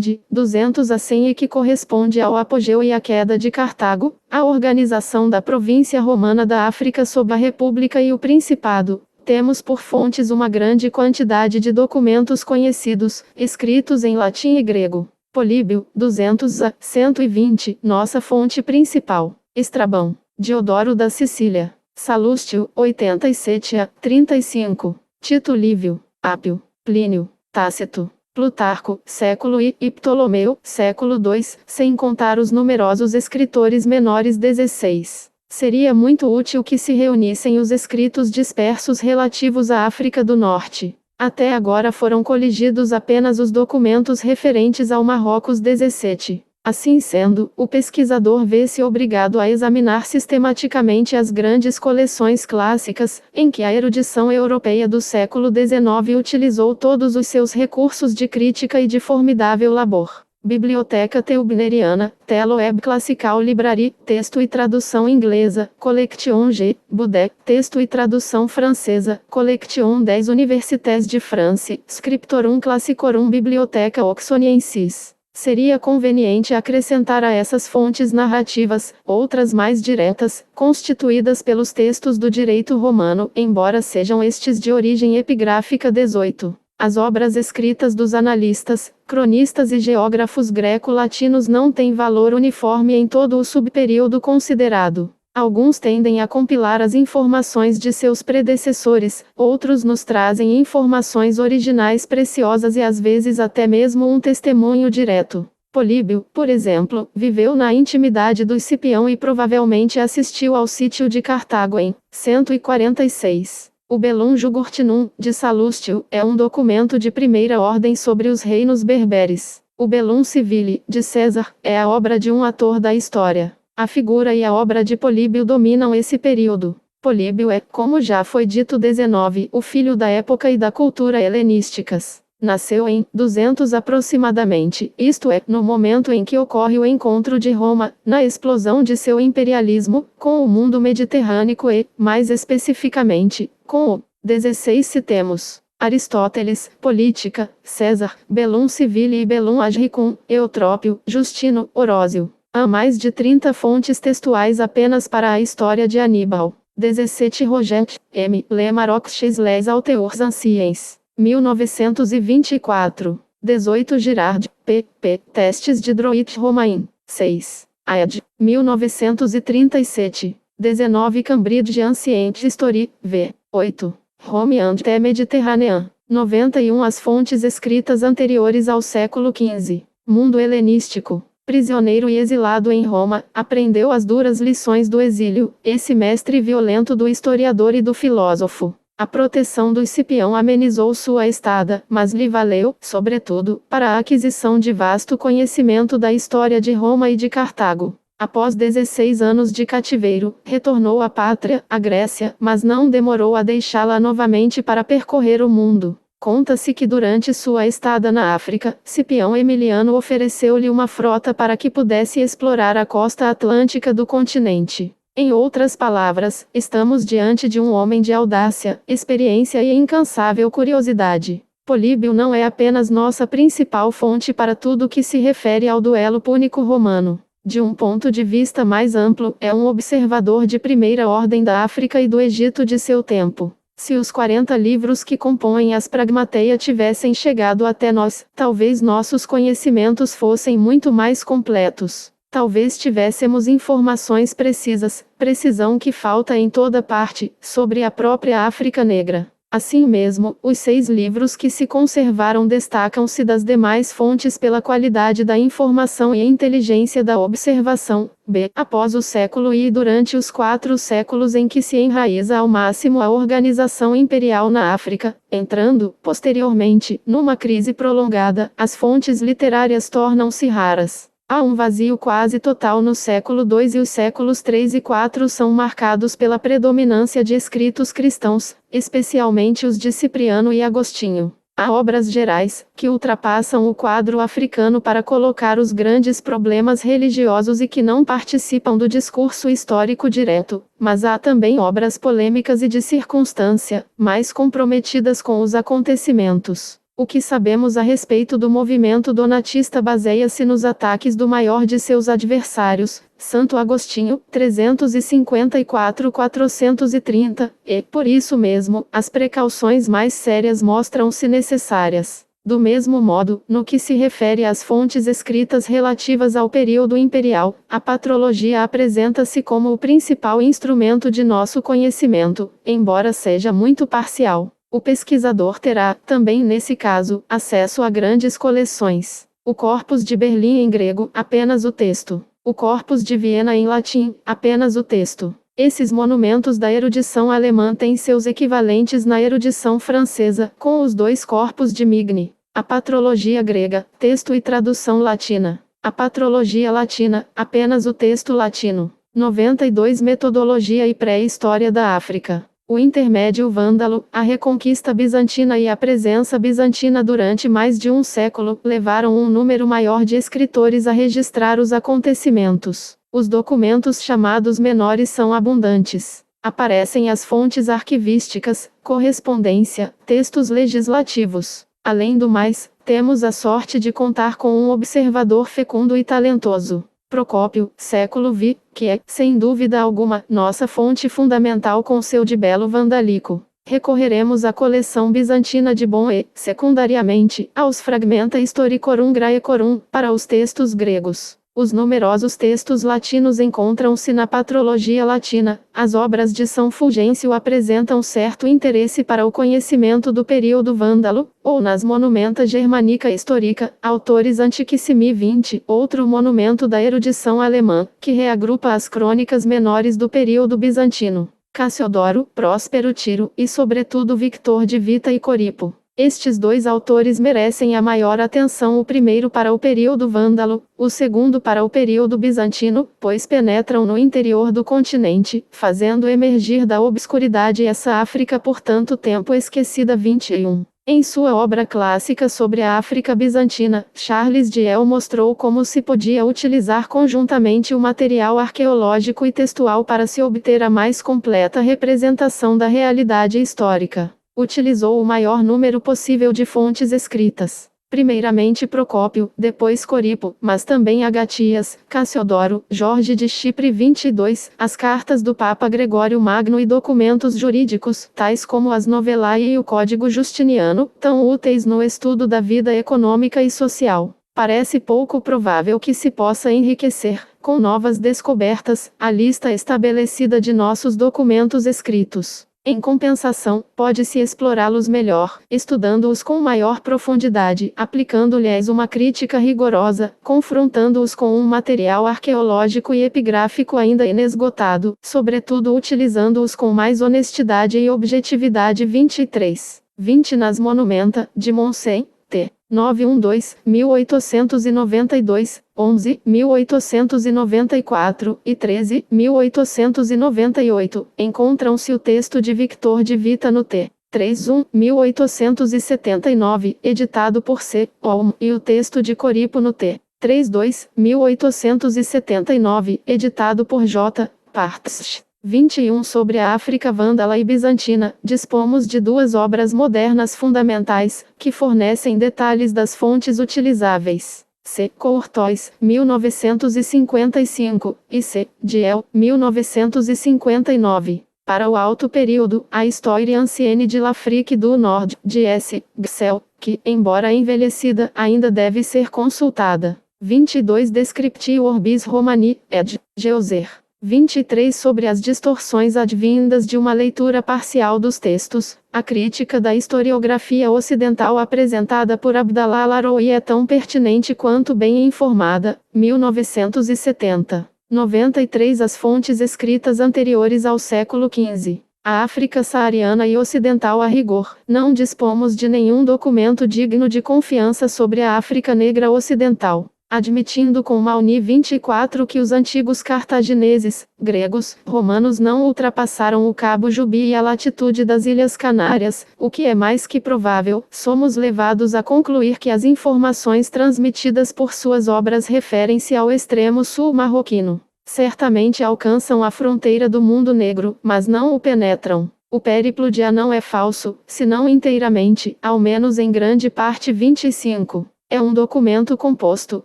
de 200 a 100 e que corresponde ao apogeu e à queda de Cartago, a organização da província romana da África sob a República e o Principado. Temos por fontes uma grande quantidade de documentos conhecidos, escritos em latim e grego. Políbio, 200 a 120, nossa fonte principal. Estrabão, Diodoro da Sicília, Salustio, 87 a 35, Tito Livio, Apio, Plínio, Tácito, Plutarco, século I, e Ptolomeu, século II, sem contar os numerosos escritores menores 16. Seria muito útil que se reunissem os escritos dispersos relativos à África do Norte. Até agora foram coligidos apenas os documentos referentes ao Marrocos 17. Assim sendo, o pesquisador vê-se obrigado a examinar sistematicamente as grandes coleções clássicas, em que a erudição europeia do século XIX utilizou todos os seus recursos de crítica e de formidável labor. Biblioteca Teubneriana, Telo Web Classical Library, texto e tradução inglesa, Collection G. Boudet, texto e tradução francesa, Collection des Universités de France, Scriptorum Classicorum Bibliotheca Oxoniensis. Seria conveniente acrescentar a essas fontes narrativas, outras mais diretas, constituídas pelos textos do direito romano, embora sejam estes de origem epigráfica 18. As obras escritas dos analistas, cronistas e geógrafos greco-latinos não têm valor uniforme em todo o subperíodo considerado. Alguns tendem a compilar as informações de seus predecessores, outros nos trazem informações originais preciosas e às vezes até mesmo um testemunho direto. Políbio, por exemplo, viveu na intimidade do Escipião e provavelmente assistiu ao sítio de Cartago em 146. O Bellum Jugurthinum, de Salustio, é um documento de primeira ordem sobre os reinos berberes. O Bellum Civile, de César, é a obra de um ator da história. A figura e a obra de Políbio dominam esse período. Políbio é, como já foi dito 19, o filho da época e da cultura helenísticas. Nasceu em 200 aproximadamente, isto é, no momento em que ocorre o encontro de Roma, na explosão de seu imperialismo, com o mundo mediterrâneo e, mais especificamente, com o 16 citemos Aristóteles, Política, César, Bellum Civile e Bellum Agricum, Eutrópio, Justino, Orósio. Há mais de 30 fontes textuais apenas para a história de Aníbal. 17 Roget, M. Le Maroc chez les auteurs anciens. 1924. 18 Girard, P. Testes de Droit Romain. 6. Aed. 1937. 19 Cambridge Ancient History, v. 8. Rome and the Mediterranean. 91 As fontes escritas anteriores ao século XV. Mundo helenístico. Prisioneiro e exilado em Roma, aprendeu as duras lições do exílio, esse mestre violento do historiador e do filósofo. A proteção do Escipião amenizou sua estada, mas lhe valeu, sobretudo, para a aquisição de vasto conhecimento da história de Roma e de Cartago. Após 16 anos de cativeiro, retornou à pátria, a Grécia, mas não demorou a deixá-la novamente para percorrer o mundo. Conta-se que durante sua estada na África, Cipião Emiliano ofereceu-lhe uma frota para que pudesse explorar a costa atlântica do continente. Em outras palavras, estamos diante de um homem de audácia, experiência e incansável curiosidade. Políbio não é apenas nossa principal fonte para tudo que se refere ao duelo púnico-romano. De um ponto de vista mais amplo, é um observador de primeira ordem da África e do Egito de seu tempo. Se os 40 livros que compõem as Pragmateia tivessem chegado até nós, talvez nossos conhecimentos fossem muito mais completos. Talvez tivéssemos informações precisas, precisão que falta em toda parte, sobre a própria África Negra. Assim mesmo, os 6 livros que se conservaram destacam-se das demais fontes pela qualidade da informação e inteligência da observação. B. Após o século I e durante os 4 séculos em que se enraiza ao máximo a organização imperial na África, entrando, posteriormente, numa crise prolongada, as fontes literárias tornam-se raras. Há um vazio quase total no século II e os séculos III e IV são marcados pela predominância de escritos cristãos, especialmente os de Cipriano e Agostinho. Há obras gerais, que ultrapassam o quadro africano para colocar os grandes problemas religiosos e que não participam do discurso histórico direto, mas há também obras polêmicas e de circunstância, mais comprometidas com os acontecimentos. O que sabemos a respeito do movimento donatista baseia-se nos ataques do maior de seus adversários, Santo Agostinho, 354-430, e, por isso mesmo, as precauções mais sérias mostram-se necessárias. Do mesmo modo, no que se refere às fontes escritas relativas ao período imperial, a patrologia apresenta-se como o principal instrumento de nosso conhecimento, embora seja muito parcial. O pesquisador terá, também nesse caso, acesso a grandes coleções. O Corpus de Berlim em grego, apenas o texto. O Corpus de Viena em latim, apenas o texto. Esses monumentos da erudição alemã têm seus equivalentes na erudição francesa, com os dois corpos de Migne. A patrologia grega, texto e tradução latina. A patrologia latina, apenas o texto latino. 92 Metodologia e pré-história da África. O intermédio vândalo, a reconquista bizantina e a presença bizantina durante mais de um século levaram um número maior de escritores a registrar os acontecimentos. Os documentos chamados menores são abundantes. Aparecem as fontes arquivísticas, correspondência, textos legislativos. Além do mais, temos a sorte de contar com um observador fecundo e talentoso. Procópio, século V, que é, sem dúvida alguma, nossa fonte fundamental com seu de belo vandalico. Recorreremos à coleção bizantina de Bonn e, secundariamente, aos Fragmenta Historicorum Graecorum, para os textos gregos. Os numerosos textos latinos encontram-se na patrologia latina. As obras de São Fulgêncio apresentam certo interesse para o conhecimento do período vândalo, ou nas Monumenta Germanica Historica, autores Antiquissimi 20, outro monumento da erudição alemã, que reagrupa as crônicas menores do período bizantino. Cassiodoro, Próspero Tiro, e sobretudo Victor de Vita e Coripo. Estes dois autores merecem a maior atenção, o primeiro para o período vândalo, o segundo para o período bizantino, pois penetram no interior do continente, fazendo emergir da obscuridade essa África por tanto tempo esquecida. 21. Em sua obra clássica sobre a África bizantina, Charles Dyell mostrou como se podia utilizar conjuntamente o material arqueológico e textual para se obter a mais completa representação da realidade histórica. Utilizou o maior número possível de fontes escritas. Primeiramente Procópio, depois Coripo, mas também Agatias, Cassiodoro, Jorge de Chipre 22, as cartas do Papa Gregório Magno e documentos jurídicos, tais como as Novellae e o Código Justiniano, tão úteis no estudo da vida econômica e social. Parece pouco provável que se possa enriquecer, com novas descobertas, a lista estabelecida de nossos documentos escritos. Em compensação, pode-se explorá-los melhor, estudando-os com maior profundidade, aplicando-lhes uma crítica rigorosa, confrontando-os com um material arqueológico e epigráfico ainda inesgotado, sobretudo utilizando-os com mais honestidade e objetividade. 23. 20 nas Monumenta, de Moncey, T. 912, 1892, 11, 1894, e 13, 1898, encontram-se o texto de Victor de Vita no T. 31, 1879, editado por C. Olm, e o texto de Coripo no T. 32, 1879, editado por J. Parts. 21 sobre a África vândala e bizantina, dispomos de duas obras modernas fundamentais, que fornecem detalhes das fontes utilizáveis. C. Courtois, 1955, e C. Dyell, 1959. Para o alto período, a Histoire ancienne de l'Afrique du Nord, de S. Gsell, que, embora envelhecida, ainda deve ser consultada. 22 Descriptio Orbis Romani, ed. Geuser. 23 sobre as distorções advindas de uma leitura parcial dos textos. A crítica da historiografia ocidental apresentada por Abdallah Laroui é tão pertinente quanto bem informada. 1970. 93 As fontes escritas anteriores ao século XV. A África saariana e ocidental a rigor. Não dispomos de nenhum documento digno de confiança sobre a África negra ocidental. Admitindo com Mauni 24 que os antigos cartagineses, gregos, romanos não ultrapassaram o Cabo Jubi e a latitude das Ilhas Canárias, o que é mais que provável, somos levados a concluir que as informações transmitidas por suas obras referem-se ao extremo sul marroquino. Certamente alcançam a fronteira do mundo negro, mas não o penetram. O périplo de Anão é falso, se não inteiramente, ao menos em grande parte. 25. É um documento composto,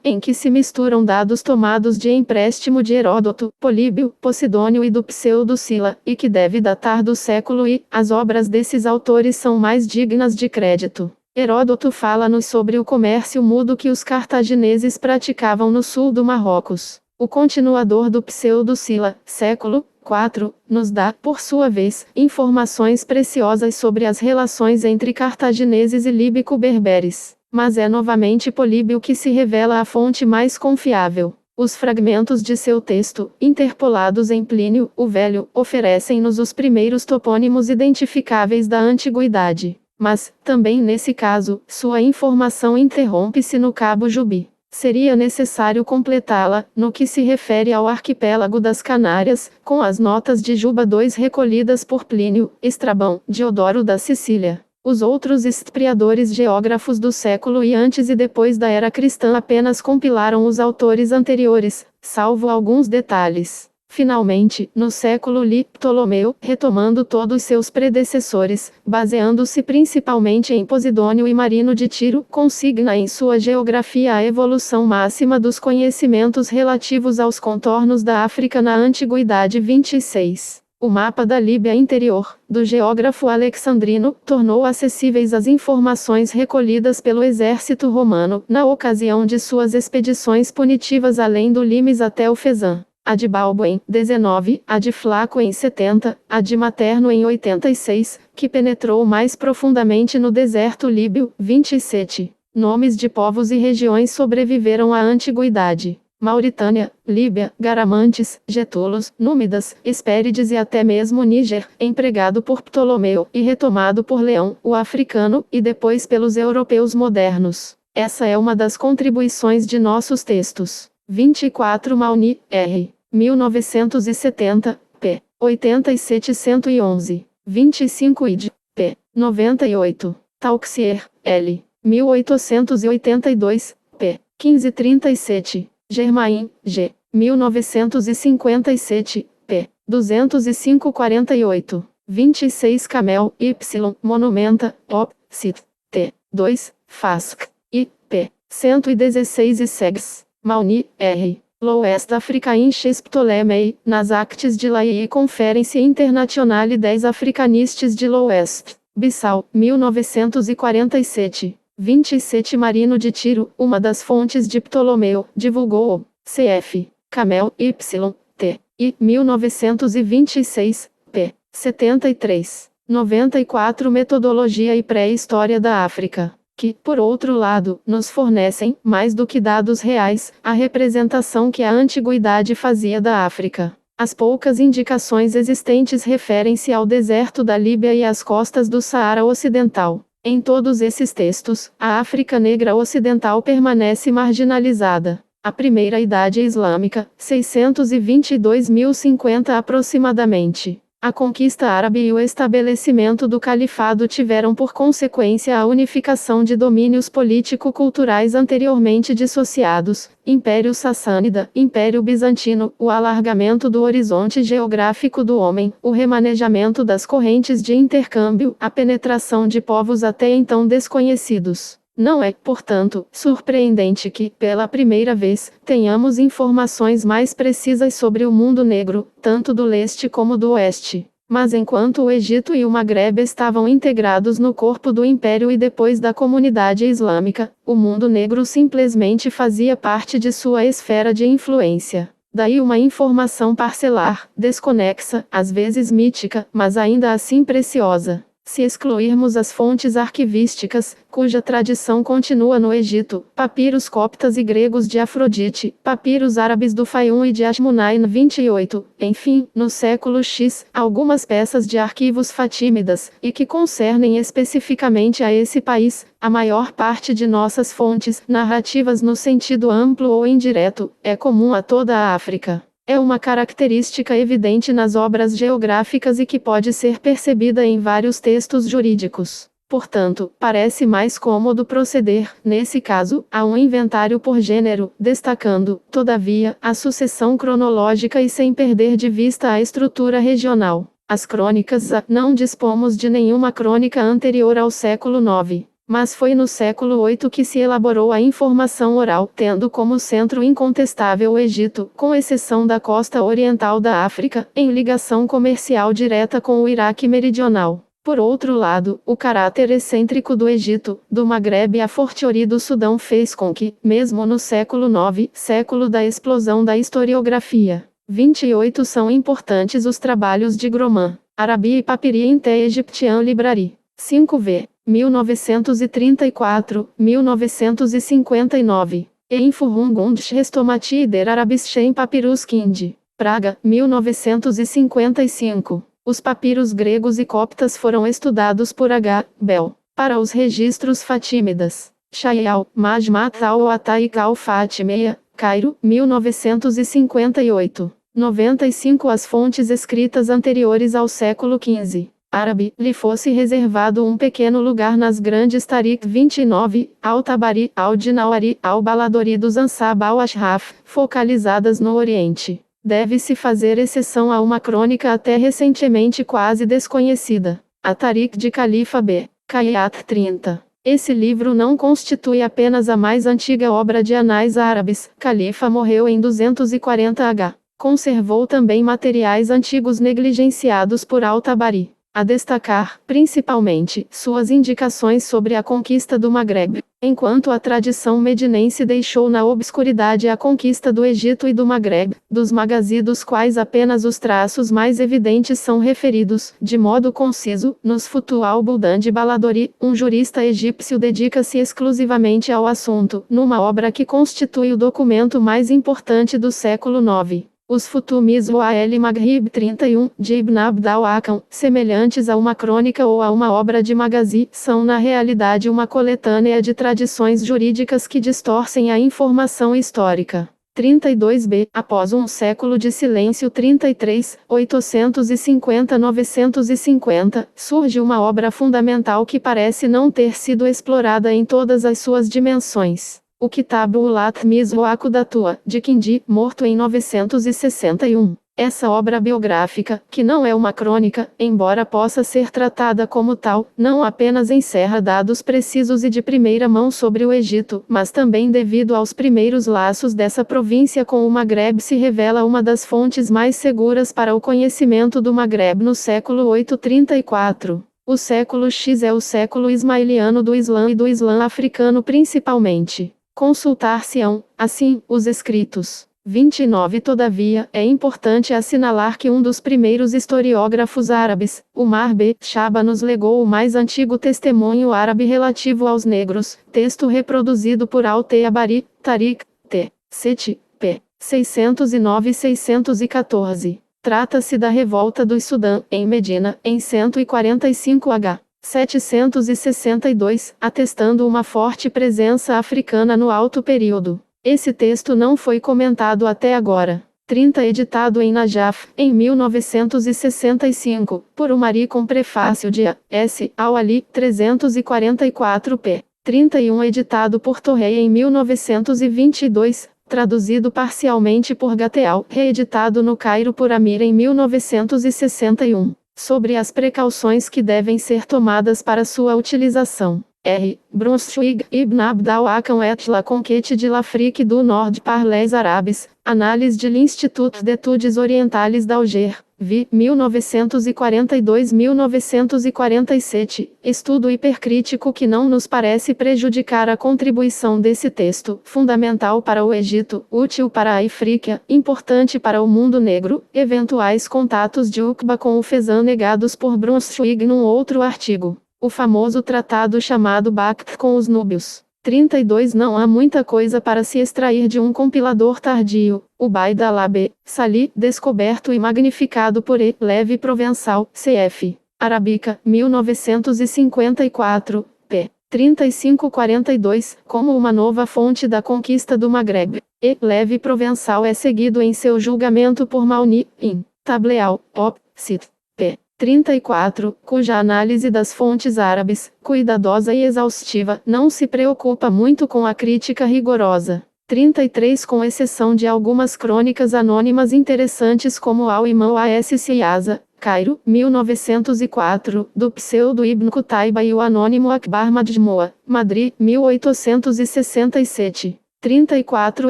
em que se misturam dados tomados de empréstimo de Heródoto, Políbio, Posidônio e do Pseudo-Sila, e que deve datar do século I. As obras desses autores são mais dignas de crédito. Heródoto fala-nos sobre o comércio mútuo que os cartagineses praticavam no sul do Marrocos. O continuador do Pseudo-Sila, século IV, nos dá, por sua vez, informações preciosas sobre as relações entre cartagineses e líbico-berberes. Mas é novamente Políbio que se revela a fonte mais confiável. Os fragmentos de seu texto, interpolados em Plínio, o Velho, oferecem-nos os primeiros topônimos identificáveis da antiguidade. Mas, também nesse caso, sua informação interrompe-se no Cabo Jubi. Seria necessário completá-la, no que se refere ao arquipélago das Canárias, com as notas de Juba II recolhidas por Plínio, Estrabão, Diodoro da Sicília. Os outros historiadores geógrafos do século e antes e depois da era cristã apenas compilaram os autores anteriores, salvo alguns detalhes. Finalmente, no século Li, Ptolomeu, retomando todos seus predecessores, baseando-se principalmente em Posidônio e Marino de Tiro, consigna em sua geografia a evolução máxima dos conhecimentos relativos aos contornos da África na Antiguidade 26. O mapa da Líbia interior, do geógrafo alexandrino, tornou acessíveis as informações recolhidas pelo exército romano, na ocasião de suas expedições punitivas além do Limes até o Fezzan. A de Balbo em 19, a de Flaco em 70, a de Materno em 86, que penetrou mais profundamente no deserto líbio, 27. Nomes de povos e regiões sobreviveram à antiguidade. Mauritânia, Líbia, Garamantes, Getulos, Númidas, Hespérides e até mesmo Níger, empregado por Ptolomeu e retomado por Leão, o africano, e depois pelos europeus modernos. Essa é uma das contribuições de nossos textos. 24 Mauni, R. 1970, p. 8711. 25 id. p. 98. Tauxier, L. 1882, p. 1537. Germain, G. 1957, p. 205-48. 26 Camel, Y. Monumenta, Op. Cit. T. 2. Fasc. I. p. 116 e segs. Mauni, R. L'Ouest Africain chez Ptolemei, nas Actes de l'Aie Conference Internationale des Africanistes de l'Ouest. Bissau, 1947. 27 Marino de Tiro, uma das fontes de Ptolomeu, divulgou o cf. Camel, Y. T. I. 1926, p. 73. 94 Metodologia e Pré-História da África. Que, por outro lado, nos fornecem, mais do que dados reais, a representação que a antiguidade fazia da África. As poucas indicações existentes referem-se ao deserto da Líbia e às costas do Saara Ocidental. Em todos esses textos, a África Negra Ocidental permanece marginalizada. A Primeira Idade Islâmica, 622.050 aproximadamente. A conquista árabe e o estabelecimento do califado tiveram por consequência a unificação de domínios político-culturais anteriormente dissociados, Império Sassânida, Império Bizantino, o alargamento do horizonte geográfico do homem, o remanejamento das correntes de intercâmbio, a penetração de povos até então desconhecidos. Não é, portanto, surpreendente que, pela primeira vez, tenhamos informações mais precisas sobre o mundo negro, tanto do leste como do oeste. Mas enquanto o Egito e o Magrebe estavam integrados no corpo do império e depois da comunidade islâmica, o mundo negro simplesmente fazia parte de sua esfera de influência. Daí uma informação parcelar, desconexa, às vezes mítica, mas ainda assim preciosa. Se excluirmos as fontes arquivísticas, cuja tradição continua no Egito, papiros coptas e gregos de Afrodite, papiros árabes do Fayum e de Ashmunain 28, enfim, no século X, algumas peças de arquivos fatímidas, e que concernem especificamente a esse país, a maior parte de nossas fontes, narrativas no sentido amplo ou indireto, é comum a toda a África. É uma característica evidente nas obras geográficas e que pode ser percebida em vários textos jurídicos. Portanto, parece mais cômodo proceder, nesse caso, a um inventário por gênero, destacando, todavia, a sucessão cronológica e sem perder de vista a estrutura regional. As crônicas, não dispomos de nenhuma crônica anterior ao século IX. Mas foi no século VIII que se elaborou a informação oral, tendo como centro incontestável o Egito, com exceção da costa oriental da África, em ligação comercial direta com o Iraque meridional. Por outro lado, o caráter excêntrico do Egito, do Maghreb e a fortiori do Sudão fez com que, mesmo no século IX, século da explosão da historiografia, 28 são importantes os trabalhos de Groman, Arabi e Papyri in the Egyptian Library, 5v, 1934, 1959, e Infurrum und Restomati der Arabischen Papyrus Kind, Praga, 1955. Os papiros gregos e coptas foram estudados por H. Bell. Para os registros fatímidas. Shayal, Majmat al-Ataik al-Fatimeya, Cairo, 1958. 95 As fontes escritas anteriores ao século XV. Árabe, lhe fosse reservado um pequeno lugar nas grandes Tariq 29, al-Tabari, al-Dinawari, al-Baladori dos Ansab al-Ashraf, focalizadas no Oriente. Deve-se fazer exceção a uma crônica até recentemente quase desconhecida, a Tariq de Califa B. Kayat 30. Esse livro não constitui apenas a mais antiga obra de anais árabes. Califa morreu em 240 h. Conservou também materiais antigos negligenciados por al-Tabari, a destacar, principalmente, suas indicações sobre a conquista do Maghreb, enquanto a tradição medinense deixou na obscuridade a conquista do Egito e do Maghreb, dos Magazis dos quais apenas os traços mais evidentes são referidos, de modo conciso, nos Futu al-Buldan de Baladori. Um jurista egípcio dedica-se exclusivamente ao assunto, numa obra que constitui o documento mais importante do século IX. Os Futumis al Maghrib 31, de Ibn Abd al-Hakam, semelhantes a uma crônica ou a uma obra de Magazi, são na realidade uma coletânea de tradições jurídicas que distorcem a informação histórica. 32b, após um século de silêncio 33, 850-950, surge uma obra fundamental que parece não ter sido explorada em todas as suas dimensões. O Kitab ul-Latmiz wa-Aqdatua, de Kindi, morto em 961. Essa obra biográfica, que não é uma crônica, embora possa ser tratada como tal, não apenas encerra dados precisos e de primeira mão sobre o Egito, mas também devido aos primeiros laços dessa província com o Maghreb se revela uma das fontes mais seguras para o conhecimento do Maghreb no século 834. O século X é o século ismailiano do Islã e do Islã africano principalmente. Consultar-se-ão, assim, os escritos. 29 Todavia, é importante assinalar que um dos primeiros historiógrafos árabes, Umar B. Shaba, nos legou o mais antigo testemunho árabe relativo aos negros, texto reproduzido por al-Tabari, Tariq, t. 7, p. 609-614. Trata-se da revolta do Sudã, em Medina, em 145 h. 762, atestando uma forte presença africana no alto período. Esse texto não foi comentado até agora. 30 Editado em Najaf, em 1965, por Umari com prefácio de A. S. al-Ali, 344 p. 31 Editado por Torrey em 1922, traduzido parcialmente por Gateal, reeditado no Cairo por Amir em 1961. Sobre as precauções que devem ser tomadas para sua utilização. R. Brunswick, Ibn Abd al-Hakam et la Conquête de l'Afrique du Nord par les Arabes, Análise de l'Institut d'études orientales d'Alger, v. 1942-1947, estudo hipercrítico que não nos parece prejudicar a contribuição desse texto, fundamental para o Egito, útil para a África, importante para o mundo negro, eventuais contatos de Uqba com o Fezzan negados por Brunswick num outro artigo. O famoso tratado chamado Bakht com os Núbios. 32 Não há muita coisa para se extrair de um compilador tardio, o Baid al-B. Sali, descoberto e magnificado por E. Leve Provençal, cf. Arabica, 1954, p. 3542, como uma nova fonte da conquista do Maghreb. E. Leve Provençal é seguido em seu julgamento por Mauni, in Tableau, op. cit. p. 34, cuja análise das fontes árabes, cuidadosa e exaustiva, não se preocupa muito com a crítica rigorosa. 33 Com exceção de algumas crônicas anônimas interessantes como Al-Imam As-Siyaza, Cairo, 1904, do pseudo Ibn Qutayba e o anônimo Akbar Majmua, Madrid, 1867. 34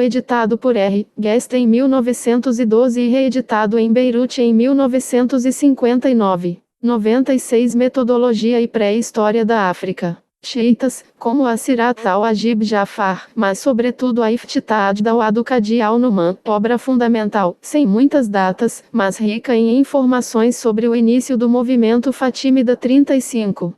Editado por R. Guest em 1912 e reeditado em Beirute em 1959. 96 Metodologia e pré-história da África. Xiitas, como a Sirat al-Ajib Jafar, mas sobretudo a Iftita ad-Dawla Qadi al-Numan, obra fundamental, sem muitas datas, mas rica em informações sobre o início do movimento Fatímida 35.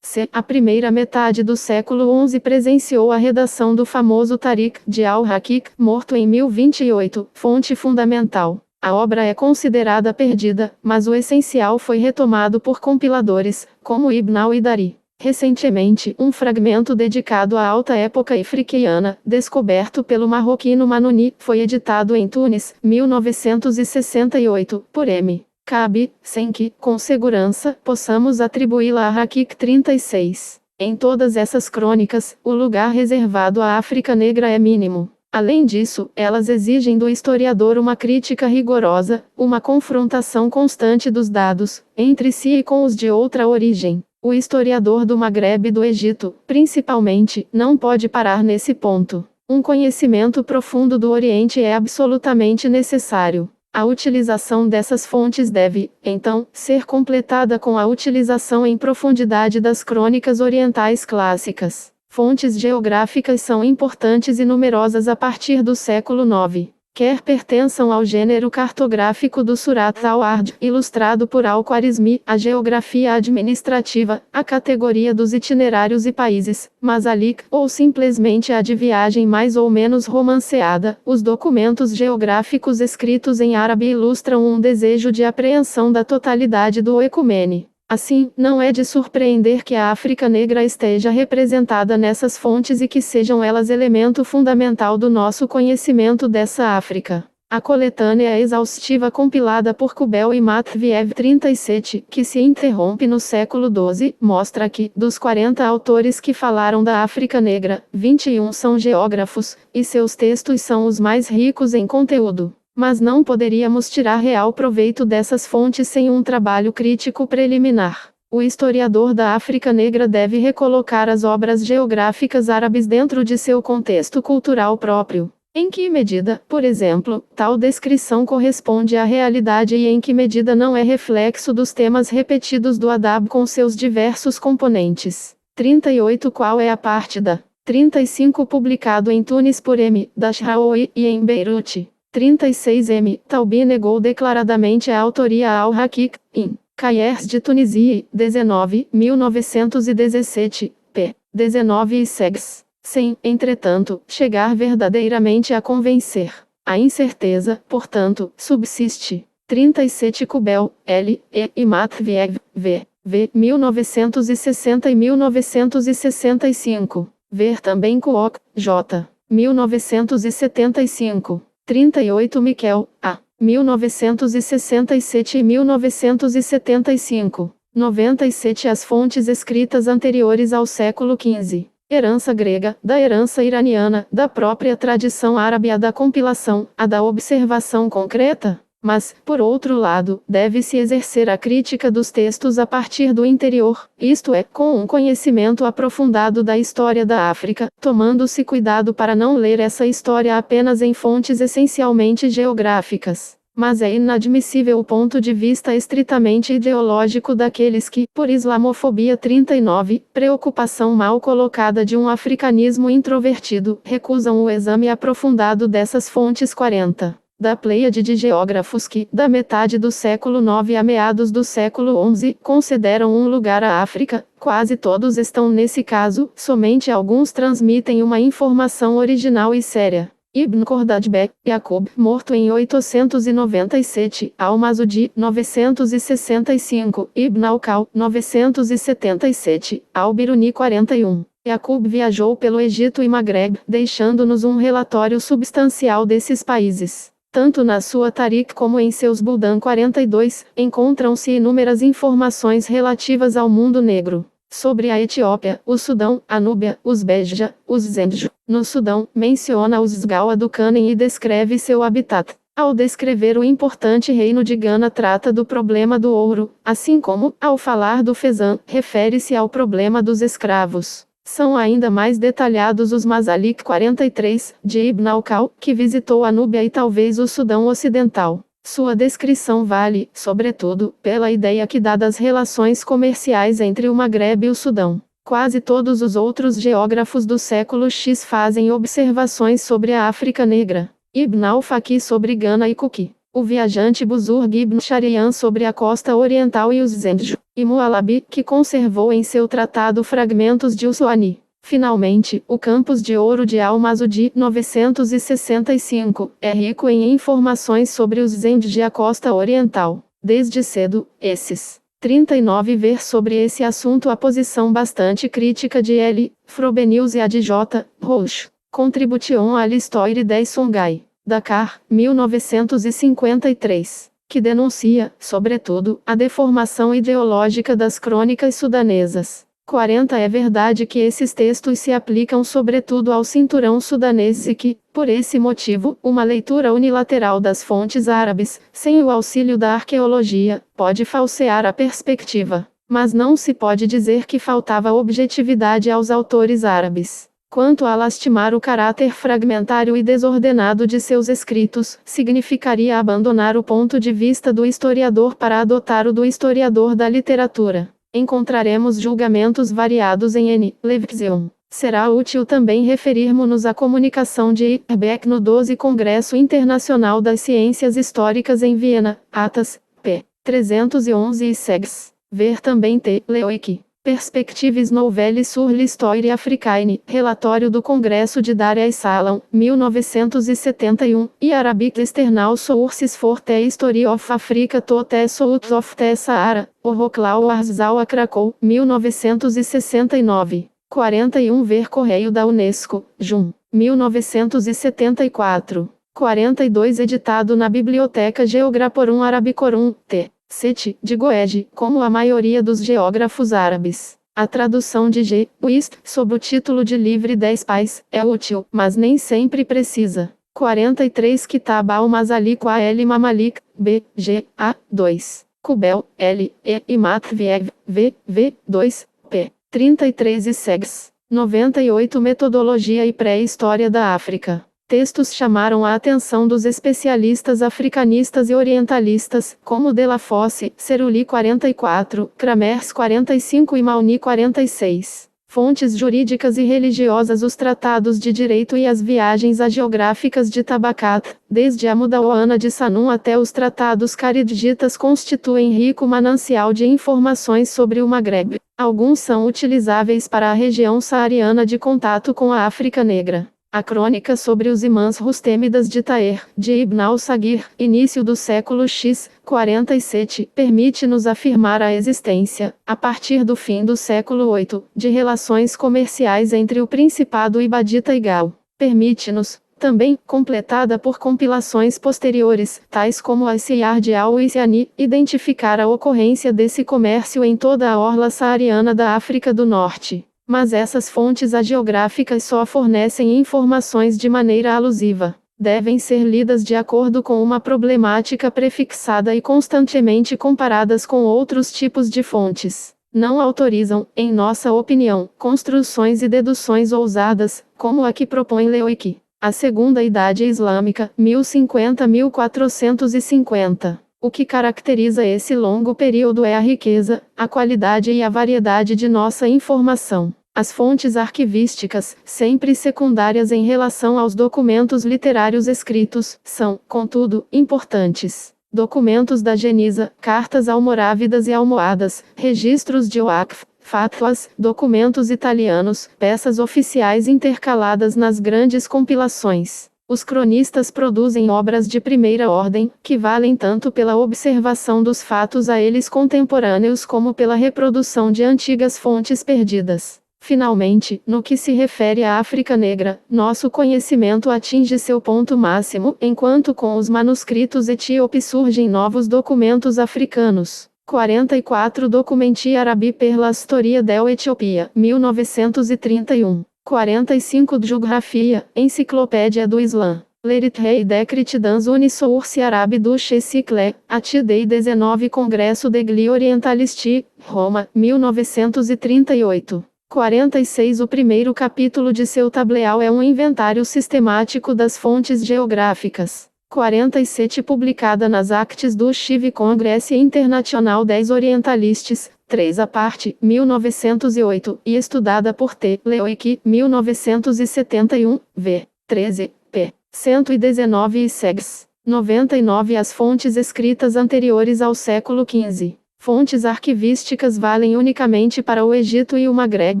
A primeira metade do século XI presenciou a redação do famoso Tariq de al-Haqiq, morto em 1028, fonte fundamental. A obra é considerada perdida, mas o essencial foi retomado por compiladores, como Ibn al-Idari. Recentemente, um fragmento dedicado à alta época ifriquiana, descoberto pelo marroquino Manuni, foi editado em Tunis, 1968, por M. Cabe, sem que, com segurança, possamos atribuí-la a Haqiq 36. Em todas essas crônicas, o lugar reservado à África Negra é mínimo. Além disso, elas exigem do historiador uma crítica rigorosa, uma confrontação constante dos dados, entre si e com os de outra origem. O historiador do Magrebe e do Egito, principalmente, não pode parar nesse ponto. Um conhecimento profundo do Oriente é absolutamente necessário. A utilização dessas fontes deve, então, ser completada com a utilização em profundidade das crônicas orientais clássicas. Fontes geográficas são importantes e numerosas a partir do século IX. Quer pertençam ao gênero cartográfico do Surat al-Ard, ilustrado por Al-Khwarizmi, a geografia administrativa, a categoria dos itinerários e países, Masalik, ou simplesmente a de viagem mais ou menos romanceada, os documentos geográficos escritos em árabe ilustram um desejo de apreensão da totalidade do ecumene. Assim, não é de surpreender que a África Negra esteja representada nessas fontes e que sejam elas elemento fundamental do nosso conhecimento dessa África. A coletânea exaustiva compilada por Kubel e Matviev 37, que se interrompe no século XII, mostra que, dos 40 autores que falaram da África Negra, 21 são geógrafos, e seus textos são os mais ricos em conteúdo. Mas não poderíamos tirar real proveito dessas fontes sem um trabalho crítico preliminar. O historiador da África Negra deve recolocar as obras geográficas árabes dentro de seu contexto cultural próprio. Em que medida, por exemplo, tal descrição corresponde à realidade e em que medida não é reflexo dos temas repetidos do Adab com seus diversos componentes. 38 Qual é a parte da 35 publicado em Tunis por M. Dashraoui e em Beirute. 36M, Talbi negou declaradamente a autoria a al-Haqiq, in Cahiers de Tunisie, 19, 1917, p. 19 e segs. Sem, entretanto, chegar verdadeiramente a convencer. A incerteza, portanto, subsiste. 37 Kubel, L. E Matviev, V. 1960 e 1965. Ver também Kuok, J. 1975. 38 Miquel, A. 1967 e 1975. 97 As fontes escritas anteriores ao século XV. Herança grega, da herança iraniana, da própria tradição árabe, a da compilação, a da observação concreta. Mas, por outro lado, deve-se exercer a crítica dos textos a partir do interior, isto é, com um conhecimento aprofundado da história da África, tomando-se cuidado para não ler essa história apenas em fontes essencialmente geográficas. Mas é inadmissível o ponto de vista estritamente ideológico daqueles que, por islamofobia 39, preocupação mal colocada de um africanismo introvertido, recusam o exame aprofundado dessas fontes 40. Da pleiade de geógrafos que, da metade do século IX a meados do século XI, consideram um lugar à África, quase todos estão nesse caso, somente alguns transmitem uma informação original e séria. Ibn Khordadbeh, Yaqub, morto em 897, Al-Masudi, 965, Ibn al-Qal, 977, Al-Biruni 41. Yaqub viajou pelo Egito e Magreb, deixando-nos um relatório substancial desses países. Tanto na sua Tariq como em seus Buldan 42, encontram-se inúmeras informações relativas ao mundo negro. Sobre a Etiópia, o Sudão, a Núbia, os Beja, os Zenjo. No Sudão, menciona os Sgawa do Kanem e descreve seu habitat. Ao descrever o importante reino de Gana, trata do problema do ouro, assim como, ao falar do Fezzan, refere-se ao problema dos escravos. São ainda mais detalhados os Masalik 43, de Ibn al-Qal, que visitou a Núbia e talvez o Sudão Ocidental. Sua descrição vale, sobretudo, pela ideia que dá das relações comerciais entre o Magrebe e o Sudão. Quase todos os outros geógrafos do século X fazem observações sobre a África Negra. Ibn al-Faqih sobre Gana e Kuki. O viajante Buzurg ibn Sharian sobre a costa oriental e os Zendjo. E Mualabi, que conservou em seu tratado fragmentos de Uswani. Finalmente, o Campos de Ouro de Al-Mazudi, 965, é rico em informações sobre os Zendjo e a costa oriental. Desde cedo, esses 39 ver sobre esse assunto a posição bastante crítica de L. Frobenius e a de J. Roche. Contribution à l'Histoire des Songhai. Dakar, 1953. Que denuncia, sobretudo, a deformação ideológica das crônicas sudanesas. 40 É verdade que esses textos se aplicam sobretudo ao cinturão sudanês e que, por esse motivo, uma leitura unilateral das fontes árabes, sem o auxílio da arqueologia, pode falsear a perspectiva. Mas não se pode dizer que faltava objetividade aos autores árabes. Quanto a lastimar o caráter fragmentário e desordenado de seus escritos, significaria abandonar o ponto de vista do historiador para adotar o do historiador da literatura. Encontraremos julgamentos variados em N. Levixion. Será útil também referirmos-nos à comunicação de Irbeck no 12 Congresso Internacional das Ciências Históricas em Viena, Atas, p. 311 e segs. Ver também T. Leoick. Perspectives nouvelles sur l'histoire africaine, relatório do Congresso de Dar es Salaam, 1971, e Arabic External Sources for the History of Africa to the South of the Sahara, Oroclau Arzal Krakow, 1969. 41 Ver Correio da Unesco, Jun. 1974. 42 Editado na Biblioteca Geograporum Arabicorum, T. Sete, de Goethe, como a maioria dos geógrafos árabes. A tradução de G. Wist, sob o título de Livre des Pais, é útil, mas nem sempre precisa. 43 Kitab al-Mazalik wa el Mamalik, B. G. A. 2. Kubel, L. E. e Matviev, V. V. 2. P. 33 e segs. 98 Metodologia e Pré-História da África. Textos chamaram a atenção dos especialistas africanistas e orientalistas, como Delafosse, Cerulli 44, Kramers 45 e Mauni 46. Fontes jurídicas e religiosas. Os tratados de direito e as viagens hagiográficas de Tabakat, desde a Mudawana de Sanum até os tratados caridjitas, constituem rico manancial de informações sobre o Magreb. Alguns são utilizáveis para a região saariana de contato com a África Negra. A crônica sobre os imãs rustêmidas de Taher, de Ibn al-Sagir, início do século X, 47, permite-nos afirmar a existência, a partir do fim do século VIII, de relações comerciais entre o Principado Ibadita e Gal. Permite-nos, também, completada por compilações posteriores, tais como a Siyar de al-Isyani, identificar a ocorrência desse comércio em toda a orla saariana da África do Norte. Mas essas fontes hagiográficas só fornecem informações de maneira alusiva. Devem ser lidas de acordo com uma problemática prefixada e constantemente comparadas com outros tipos de fontes. Não autorizam, em nossa opinião, construções e deduções ousadas, como a que propõe Leoick. A Segunda Idade Islâmica, 1050-1450. O que caracteriza esse longo período é a riqueza, a qualidade e a variedade de nossa informação. As fontes arquivísticas, sempre secundárias em relação aos documentos literários escritos, são, contudo, importantes. Documentos da Geniza, cartas almorávidas e almohadas, registros de Waqf, fatwas, documentos italianos, peças oficiais intercaladas nas grandes compilações. Os cronistas produzem obras de primeira ordem, que valem tanto pela observação dos fatos a eles contemporâneos como pela reprodução de antigas fontes perdidas. Finalmente, no que se refere à África Negra, nosso conhecimento atinge seu ponto máximo, enquanto com os manuscritos etíopes surgem novos documentos africanos. 44 Documenti Arabi per la Storia del Etiopia, 1931. 45 Geografia, Enciclopédia do Islã. L'Eritrea Decret dans une source arabe du Chessicle, Atidei 19 Congresso degli Orientalisti, Roma, 1938. 46 O primeiro capítulo de seu tableau é um inventário sistemático das fontes geográficas. 47 publicada nas Actes do Chiv Congress International des Orientalistes, 3 a parte, 1908, e estudada por T. Lewick, 1971, v. 13, p. 119 e segs. 99 As fontes escritas anteriores ao século XV. Fontes arquivísticas valem unicamente para o Egito e o Magreb.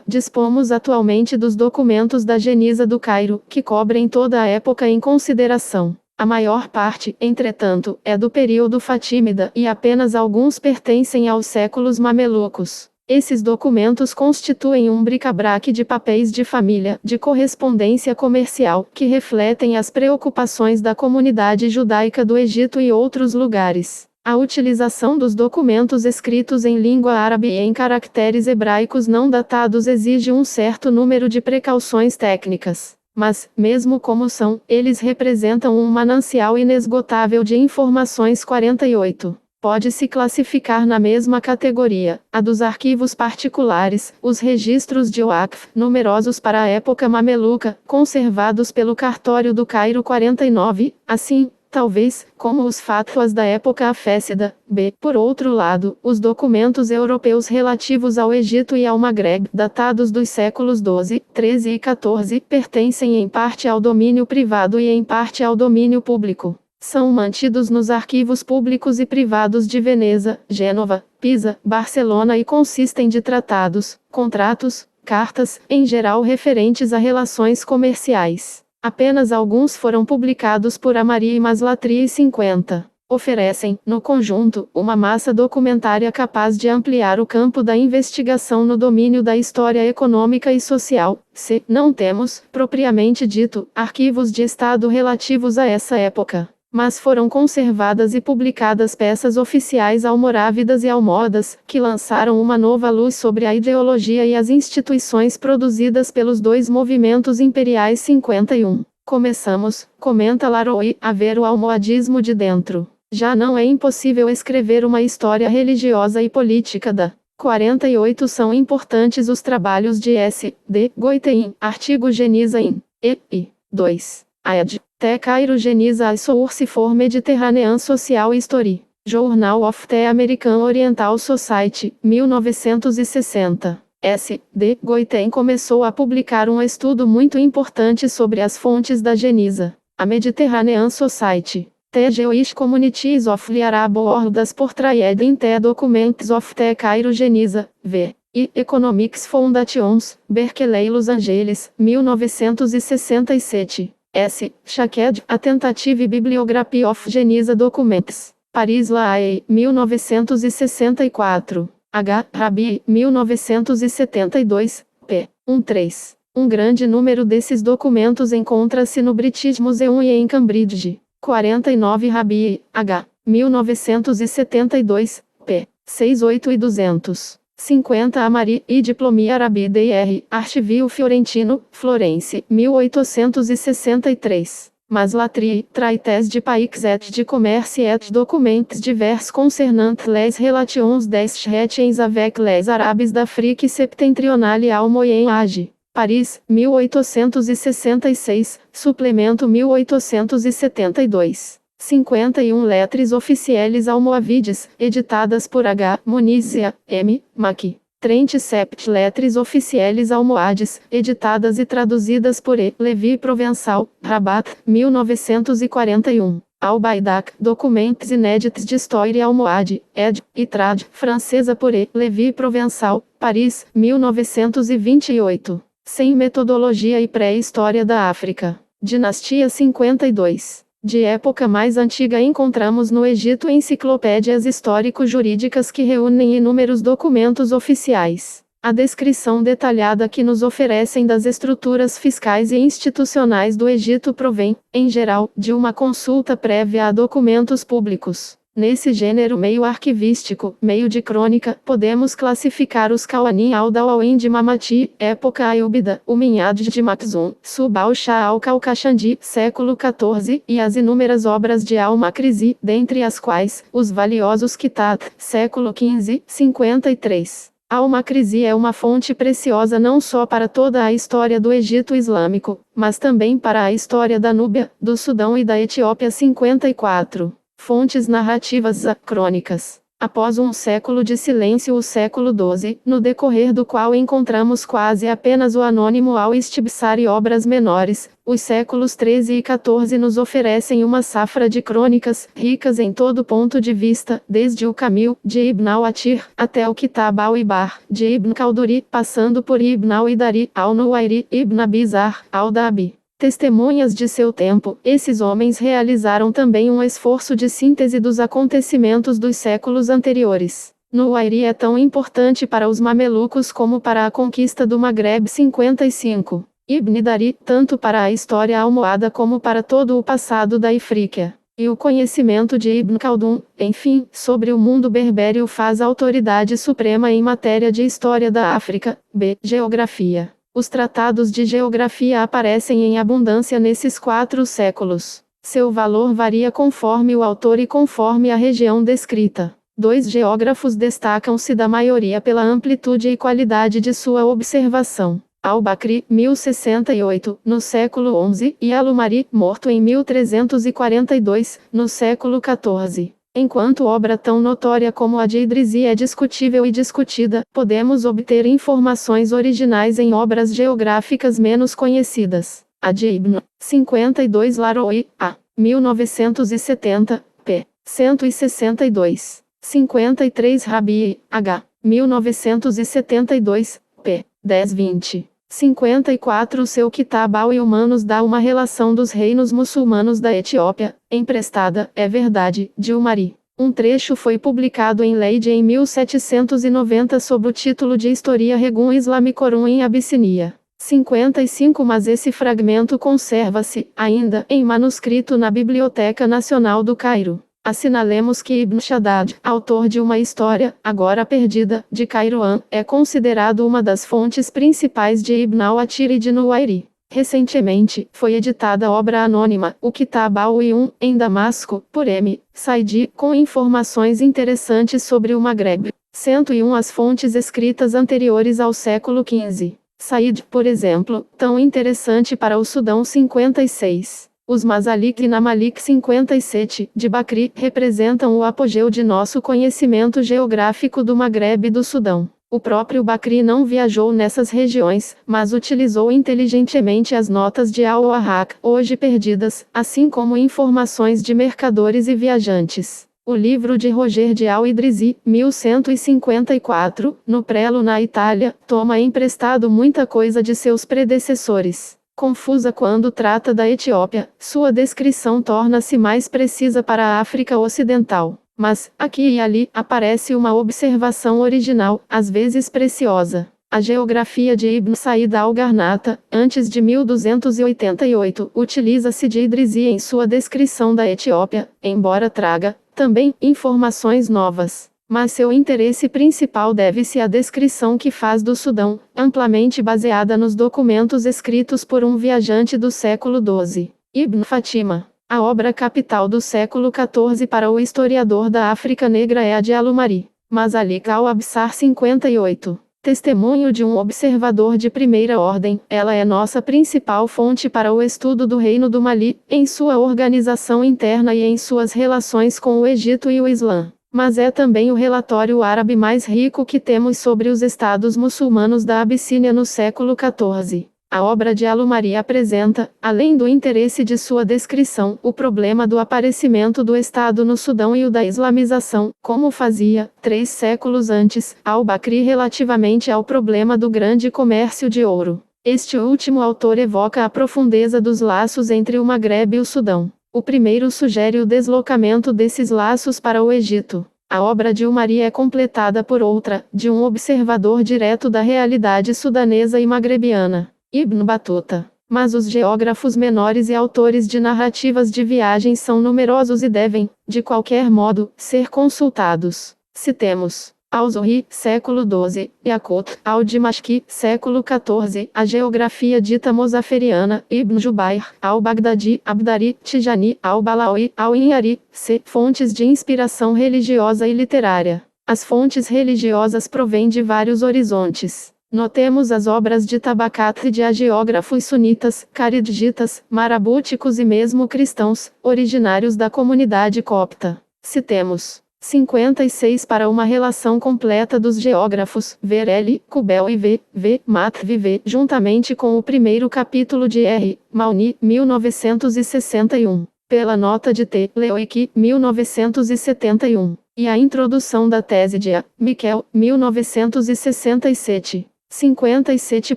Dispomos atualmente dos documentos da Geniza do Cairo, que cobrem toda a época em consideração. A maior parte, entretanto, é do período fatímida e apenas alguns pertencem aos séculos mamelucos. Esses documentos constituem um bric-a-brac de papéis de família, de correspondência comercial, que refletem as preocupações da comunidade judaica do Egito e outros lugares. A utilização dos documentos escritos em língua árabe e em caracteres hebraicos não datados exige um certo número de precauções técnicas. Mas, mesmo como são, eles representam um manancial inesgotável de informações. 48. Pode-se classificar na mesma categoria, a dos arquivos particulares, os registros de Waqf, numerosos para a época mameluca, conservados pelo Cartório do Cairo. 49, assim, talvez, como os fatwas da época aféssida. Por outro lado, os documentos europeus relativos ao Egito e ao Magreb, datados dos séculos XII, XIII e XIV, pertencem em parte ao domínio privado e em parte ao domínio público. São mantidos nos arquivos públicos e privados de Veneza, Gênova, Pisa, Barcelona e consistem de tratados, contratos, cartas, em geral referentes a relações comerciais. Apenas alguns foram publicados por Amari e Maslatri. 50. Oferecem, no conjunto, uma massa documentária capaz de ampliar o campo da investigação no domínio da história econômica e social. Não temos, propriamente dito, arquivos de Estado relativos a essa época. Mas foram conservadas e publicadas peças oficiais almorávidas e almohadas, que lançaram uma nova luz sobre a ideologia e as instituições produzidas pelos dois movimentos imperiais. 51. Começamos, comenta Laroui, a ver o almohadismo de dentro. Já não é impossível escrever uma história religiosa e política da 48 São importantes os trabalhos de S. D. Goitein, artigo Geniza in E. 2. Aed. The Cairo Geniza a Source for Mediterranean Social History. Journal of the American Oriental Society, 1960. S. D. Goitein começou a publicar um estudo muito importante sobre as fontes da Geniza. A Mediterranean Society. The Jewish Communities of the Arab World as Portrayed in the Documents of the Cairo Geniza, v. E. Economics Foundations, Berkeley, Los Angeles, 1967. S. Shaked, A Tentative Bibliography of Geniza Documents. Paris La Haye, 1964. H. Rabi, 1972, p. 13. Um grande número desses documentos encontra-se no British Museum e em Cambridge. 49 Rabi, H. 1972, p. 68 e 200. 50 Amari, e Diplomie Arabi Dr. Archivio Fiorentino, Florence, 1863. Maslatri, Traités de Paix et de Commerce et Documents divers concernant les relations des chrétiens avec les arabes d'Afrique septentrionale ao Moyen Âge. Paris, 1866, suplemento 1872. 51 Lettres Oficiais Almohavides, editadas por H. Munizia, M. Maqui. 37 Lettres Oficiais Almohades, editadas e traduzidas por E. Levi Provençal, Rabat, 1941. Al-Baidak, Documents inéditos de História Almohade, ed. e trad. Francesa por E. Levi Provençal, Paris, 1928. Sem metodologia e pré-história da África. Dinastia 52. De época mais antiga encontramos no Egito enciclopédias histórico-jurídicas que reúnem inúmeros documentos oficiais. A descrição detalhada que nos oferecem das estruturas fiscais e institucionais do Egito provém, em geral, de uma consulta prévia a documentos públicos. Nesse gênero meio arquivístico, meio de crônica, podemos classificar os Kawanin al-Dawawin de Mamati, época Ayúbida, o Minhad de Makhzum, Subal-Shah al-Kalkashandi, século XIV, e as inúmeras obras de al-Makrizi, dentre as quais, os valiosos Kitat, século XV, 53. Al-Makrizi é uma fonte preciosa não só para toda a história do Egito Islâmico, mas também para a história da Núbia, do Sudão e da Etiópia. 54. Fontes narrativas crônicas. Após um século de silêncio, o século XII, no decorrer do qual encontramos quase apenas o anônimo Al-Istibsar e obras menores, os séculos XIII e XIV nos oferecem uma safra de crônicas, ricas em todo ponto de vista, desde o Kamil, de Ibn al-Athir, até o Kitab al-Ibar, de Ibn Khalduri, passando por Ibn al-Idari, al-Nuwairi, Ibn Abizar, al-Dabi. Testemunhas de seu tempo, esses homens realizaram também um esforço de síntese dos acontecimentos dos séculos anteriores. Nuwairi é tão importante para os mamelucos como para a conquista do Maghreb. 55. Ibn Dari, tanto para a história almohada como para todo o passado da Ifríquia. E o conhecimento de Ibn Khaldun, enfim, sobre o mundo berbere o faz autoridade suprema em matéria de história da África. B. Geografia. Os tratados de geografia aparecem em abundância nesses 4 séculos. Seu valor varia conforme o autor e conforme a região descrita. 2 geógrafos destacam-se da maioria pela amplitude e qualidade de sua observação. Al-Bakri, 1068, no século XI, e Al-Umari, morto em 1342, no século XIV. Enquanto obra tão notória como a de Idrizi é discutível e discutida, podemos obter informações originais em obras geográficas menos conhecidas. A de Ibn 52 Laroui, A. 1970, p. 162. 53 Rabi, H. 1972, p. 1020. 54 O seu Kitab al-Ilmanos dá uma relação dos reinos muçulmanos da Etiópia, emprestada, é verdade, de Umari. Um trecho foi publicado em Leide em 1790 sob o título de Historia Regum Islamicorum em Abissínia. 55 Mas esse fragmento conserva-se, ainda, em manuscrito na Biblioteca Nacional do Cairo. Assinalemos que Ibn Shaddad, autor de uma história, agora perdida, de Cairoan, é considerado uma das fontes principais de Ibn al-Athir e de Nuwairi. Recentemente, foi editada a obra anônima, o Kitab al-Uyun, em Damasco, por M. Saidi, com informações interessantes sobre o Maghreb. 101 As fontes escritas anteriores ao século XV. Said, por exemplo, tão interessante para o Sudão. 56. Os Mazalik e Namalik 57, de Bakri, representam o apogeu de nosso conhecimento geográfico do Maghreb e do Sudão. O próprio Bakri não viajou nessas regiões, mas utilizou inteligentemente as notas de Al-Warraq, hoje perdidas, assim como informações de mercadores e viajantes. O livro de Roger de Al-Idrizi, 1154, no Prelo na Itália, toma emprestado muita coisa de seus predecessores. Confusa quando trata da Etiópia, sua descrição torna-se mais precisa para a África Ocidental. Mas, aqui e ali, aparece uma observação original, às vezes preciosa. A geografia de Ibn Said al-Garnata, antes de 1288, utiliza-se de Idrizi em sua descrição da Etiópia, embora traga, também, informações novas. Mas seu interesse principal deve-se à descrição que faz do Sudão, amplamente baseada nos documentos escritos por um viajante do século XII. Ibn Fatima. A obra capital do século XIV para o historiador da África Negra é a de Al-Umari. Mazalik al-Absar 58. Testemunho de um observador de primeira ordem, ela é nossa principal fonte para o estudo do Reino do Mali, em sua organização interna e em suas relações com o Egito e o Islã. Mas é também o relatório árabe mais rico que temos sobre os estados muçulmanos da Abissínia no século XIV. A obra de Al-Umari apresenta, além do interesse de sua descrição, o problema do aparecimento do Estado no Sudão e o da islamização, como fazia, 3 séculos antes, Al-Bakri relativamente ao problema do grande comércio de ouro. Este último autor evoca a profundeza dos laços entre o Maghreb e o Sudão. O primeiro sugere o deslocamento desses laços para o Egito. A obra de Umari é completada por outra, de um observador direto da realidade sudanesa e magrebiana, Ibn Battuta. Mas os geógrafos menores e autores de narrativas de viagens são numerosos e devem, de qualquer modo, ser consultados. Citemos Al-Zuhri, século XII, Yaqut, Al-Dimashqi, século XIV, a geografia dita mozaferiana, Ibn Jubayr, Al-Baghdadi, Abdari, Tijani, Al-Balawi, Al-Inhari, c. Fontes de inspiração religiosa e literária. As fontes religiosas provêm de vários horizontes. Notemos as obras de Tabacat e de hagiógrafos sunitas, caridjitas, marabúticos e mesmo cristãos, originários da comunidade copta. Citemos 56 para uma relação completa dos geógrafos, ver L. Kubel e V. Matvi, juntamente com o primeiro capítulo de R. Mauni, 1961, pela nota de T. Leoick, 1971, e a introdução da tese de A. Miquel, 1967. 57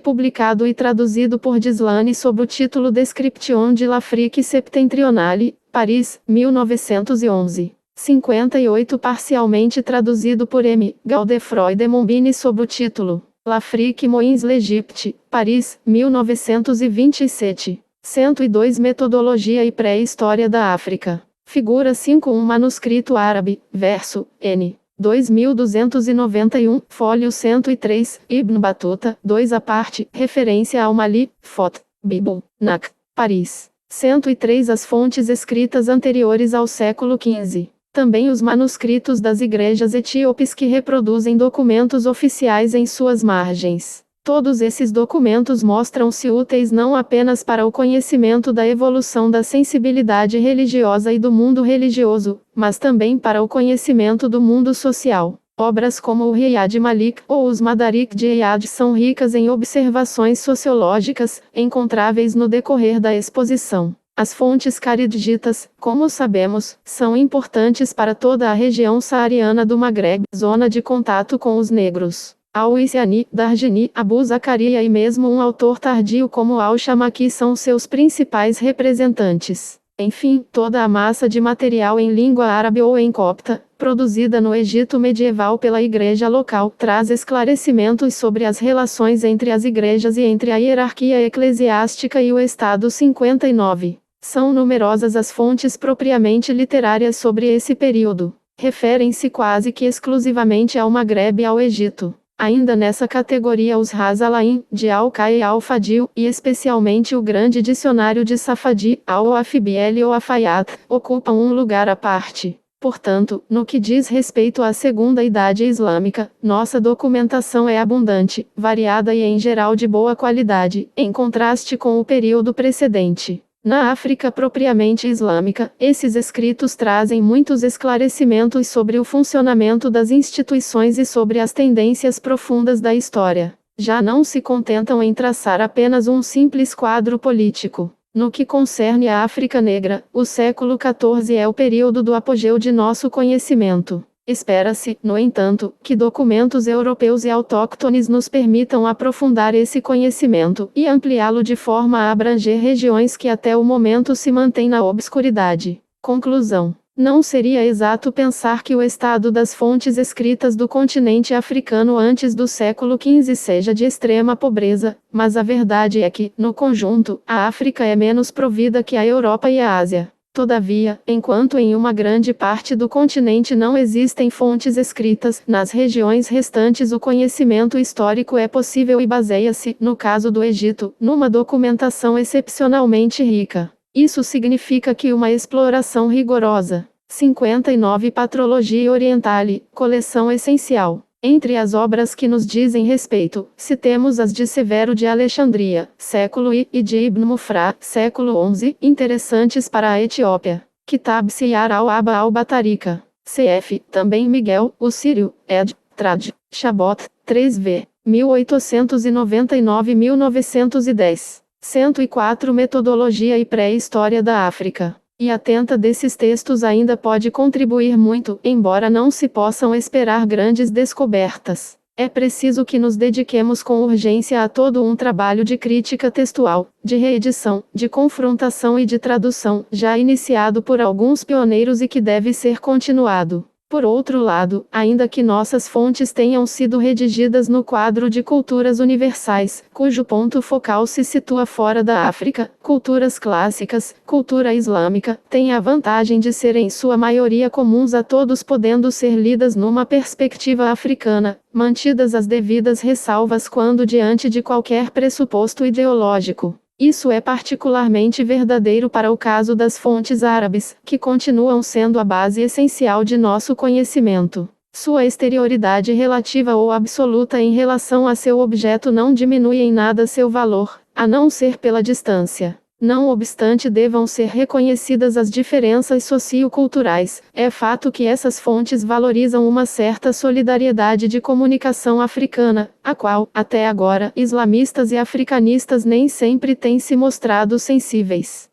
publicado e traduzido por Gislane sob o título Description de l'Afrique septentrionale, Paris, 1911. 58 parcialmente traduzido por M. Godefroy de Montbini sob o título L'Afrique Moïse l'Égypte, Paris, 1927. 102 Metodologia e Pré-História da África. Figura 5 um manuscrito árabe, verso, N. 2291, folho 103, Ibn Battuta, 2 à parte, referência ao Mali, Fot. Bible, Nac, Paris. 103 As fontes escritas anteriores ao século XV. Também os manuscritos das igrejas etíopes que reproduzem documentos oficiais em suas margens. Todos esses documentos mostram-se úteis não apenas para o conhecimento da evolução da sensibilidade religiosa e do mundo religioso, mas também para o conhecimento do mundo social. Obras como o Riyad Malik ou os Madarik de Riyad são ricas em observações sociológicas, encontráveis no decorrer da exposição. As fontes caridjitas, como sabemos, são importantes para toda a região saariana do Maghreb, zona de contato com os negros. Al-Isyani, Darjani, Abu Zakaria e mesmo um autor tardio como Al-Shamaki são seus principais representantes. Enfim, toda a massa de material em língua árabe ou em copta, produzida no Egito medieval pela igreja local, traz esclarecimentos sobre as relações entre as igrejas e entre a hierarquia eclesiástica e o Estado. 59. São numerosas as fontes propriamente literárias sobre esse período. Referem-se quase que exclusivamente ao Maghreb e ao Egito. Ainda nessa categoria os Razalain, de Al-Qa e Al-Fadil, e especialmente o grande dicionário de Safadi, Al-Afbiel ou Afayat, ocupam um lugar à parte. Portanto, no que diz respeito à Segunda Idade Islâmica, nossa documentação é abundante, variada e em geral de boa qualidade, em contraste com o período precedente. Na África propriamente islâmica, esses escritos trazem muitos esclarecimentos sobre o funcionamento das instituições e sobre as tendências profundas da história. Já não se contentam em traçar apenas um simples quadro político. No que concerne à África Negra, o século XIV é o período do apogeu de nosso conhecimento. Espera-se, no entanto, que documentos europeus e autóctones nos permitam aprofundar esse conhecimento e ampliá-lo de forma a abranger regiões que até o momento se mantêm na obscuridade. Conclusão. Não seria exato pensar que o estado das fontes escritas do continente africano antes do século XV seja de extrema pobreza, mas a verdade é que, no conjunto, a África é menos provida que a Europa e a Ásia. Todavia, enquanto em uma grande parte do continente não existem fontes escritas, nas regiões restantes o conhecimento histórico é possível e baseia-se, no caso do Egito, numa documentação excepcionalmente rica. Isso significa que uma exploração rigorosa. 59 Patrologia Orientale, coleção essencial. Entre as obras que nos dizem respeito, citemos as de Severo de Alexandria, século I, e de Ibn Mufra, século XI, interessantes para a Etiópia. Kitab Siyar al-Aba al-Batarika. Cf. Também Miguel, o Sírio, ed. Trad. Chabot, 3v. 1899-1910. 104 Metodologia e Pré-História da África. E a tenta desses textos ainda pode contribuir muito, embora não se possam esperar grandes descobertas. É preciso que nos dediquemos com urgência a todo um trabalho de crítica textual, de reedição, de confrontação e de tradução, já iniciado por alguns pioneiros e que deve ser continuado. Por outro lado, ainda que nossas fontes tenham sido redigidas no quadro de culturas universais, cujo ponto focal se situa fora da África, culturas clássicas, cultura islâmica, têm a vantagem de serem em sua maioria comuns a todos, podendo ser lidas numa perspectiva africana, mantidas as devidas ressalvas quando diante de qualquer pressuposto ideológico. Isso é particularmente verdadeiro para o caso das fontes árabes, que continuam sendo a base essencial de nosso conhecimento. Sua exterioridade relativa ou absoluta em relação a seu objeto não diminui em nada seu valor, a não ser pela distância. Não obstante devam ser reconhecidas as diferenças socioculturais, é fato que essas fontes valorizam uma certa solidariedade de comunicação africana, a qual, até agora, islamistas e africanistas nem sempre têm se mostrado sensíveis.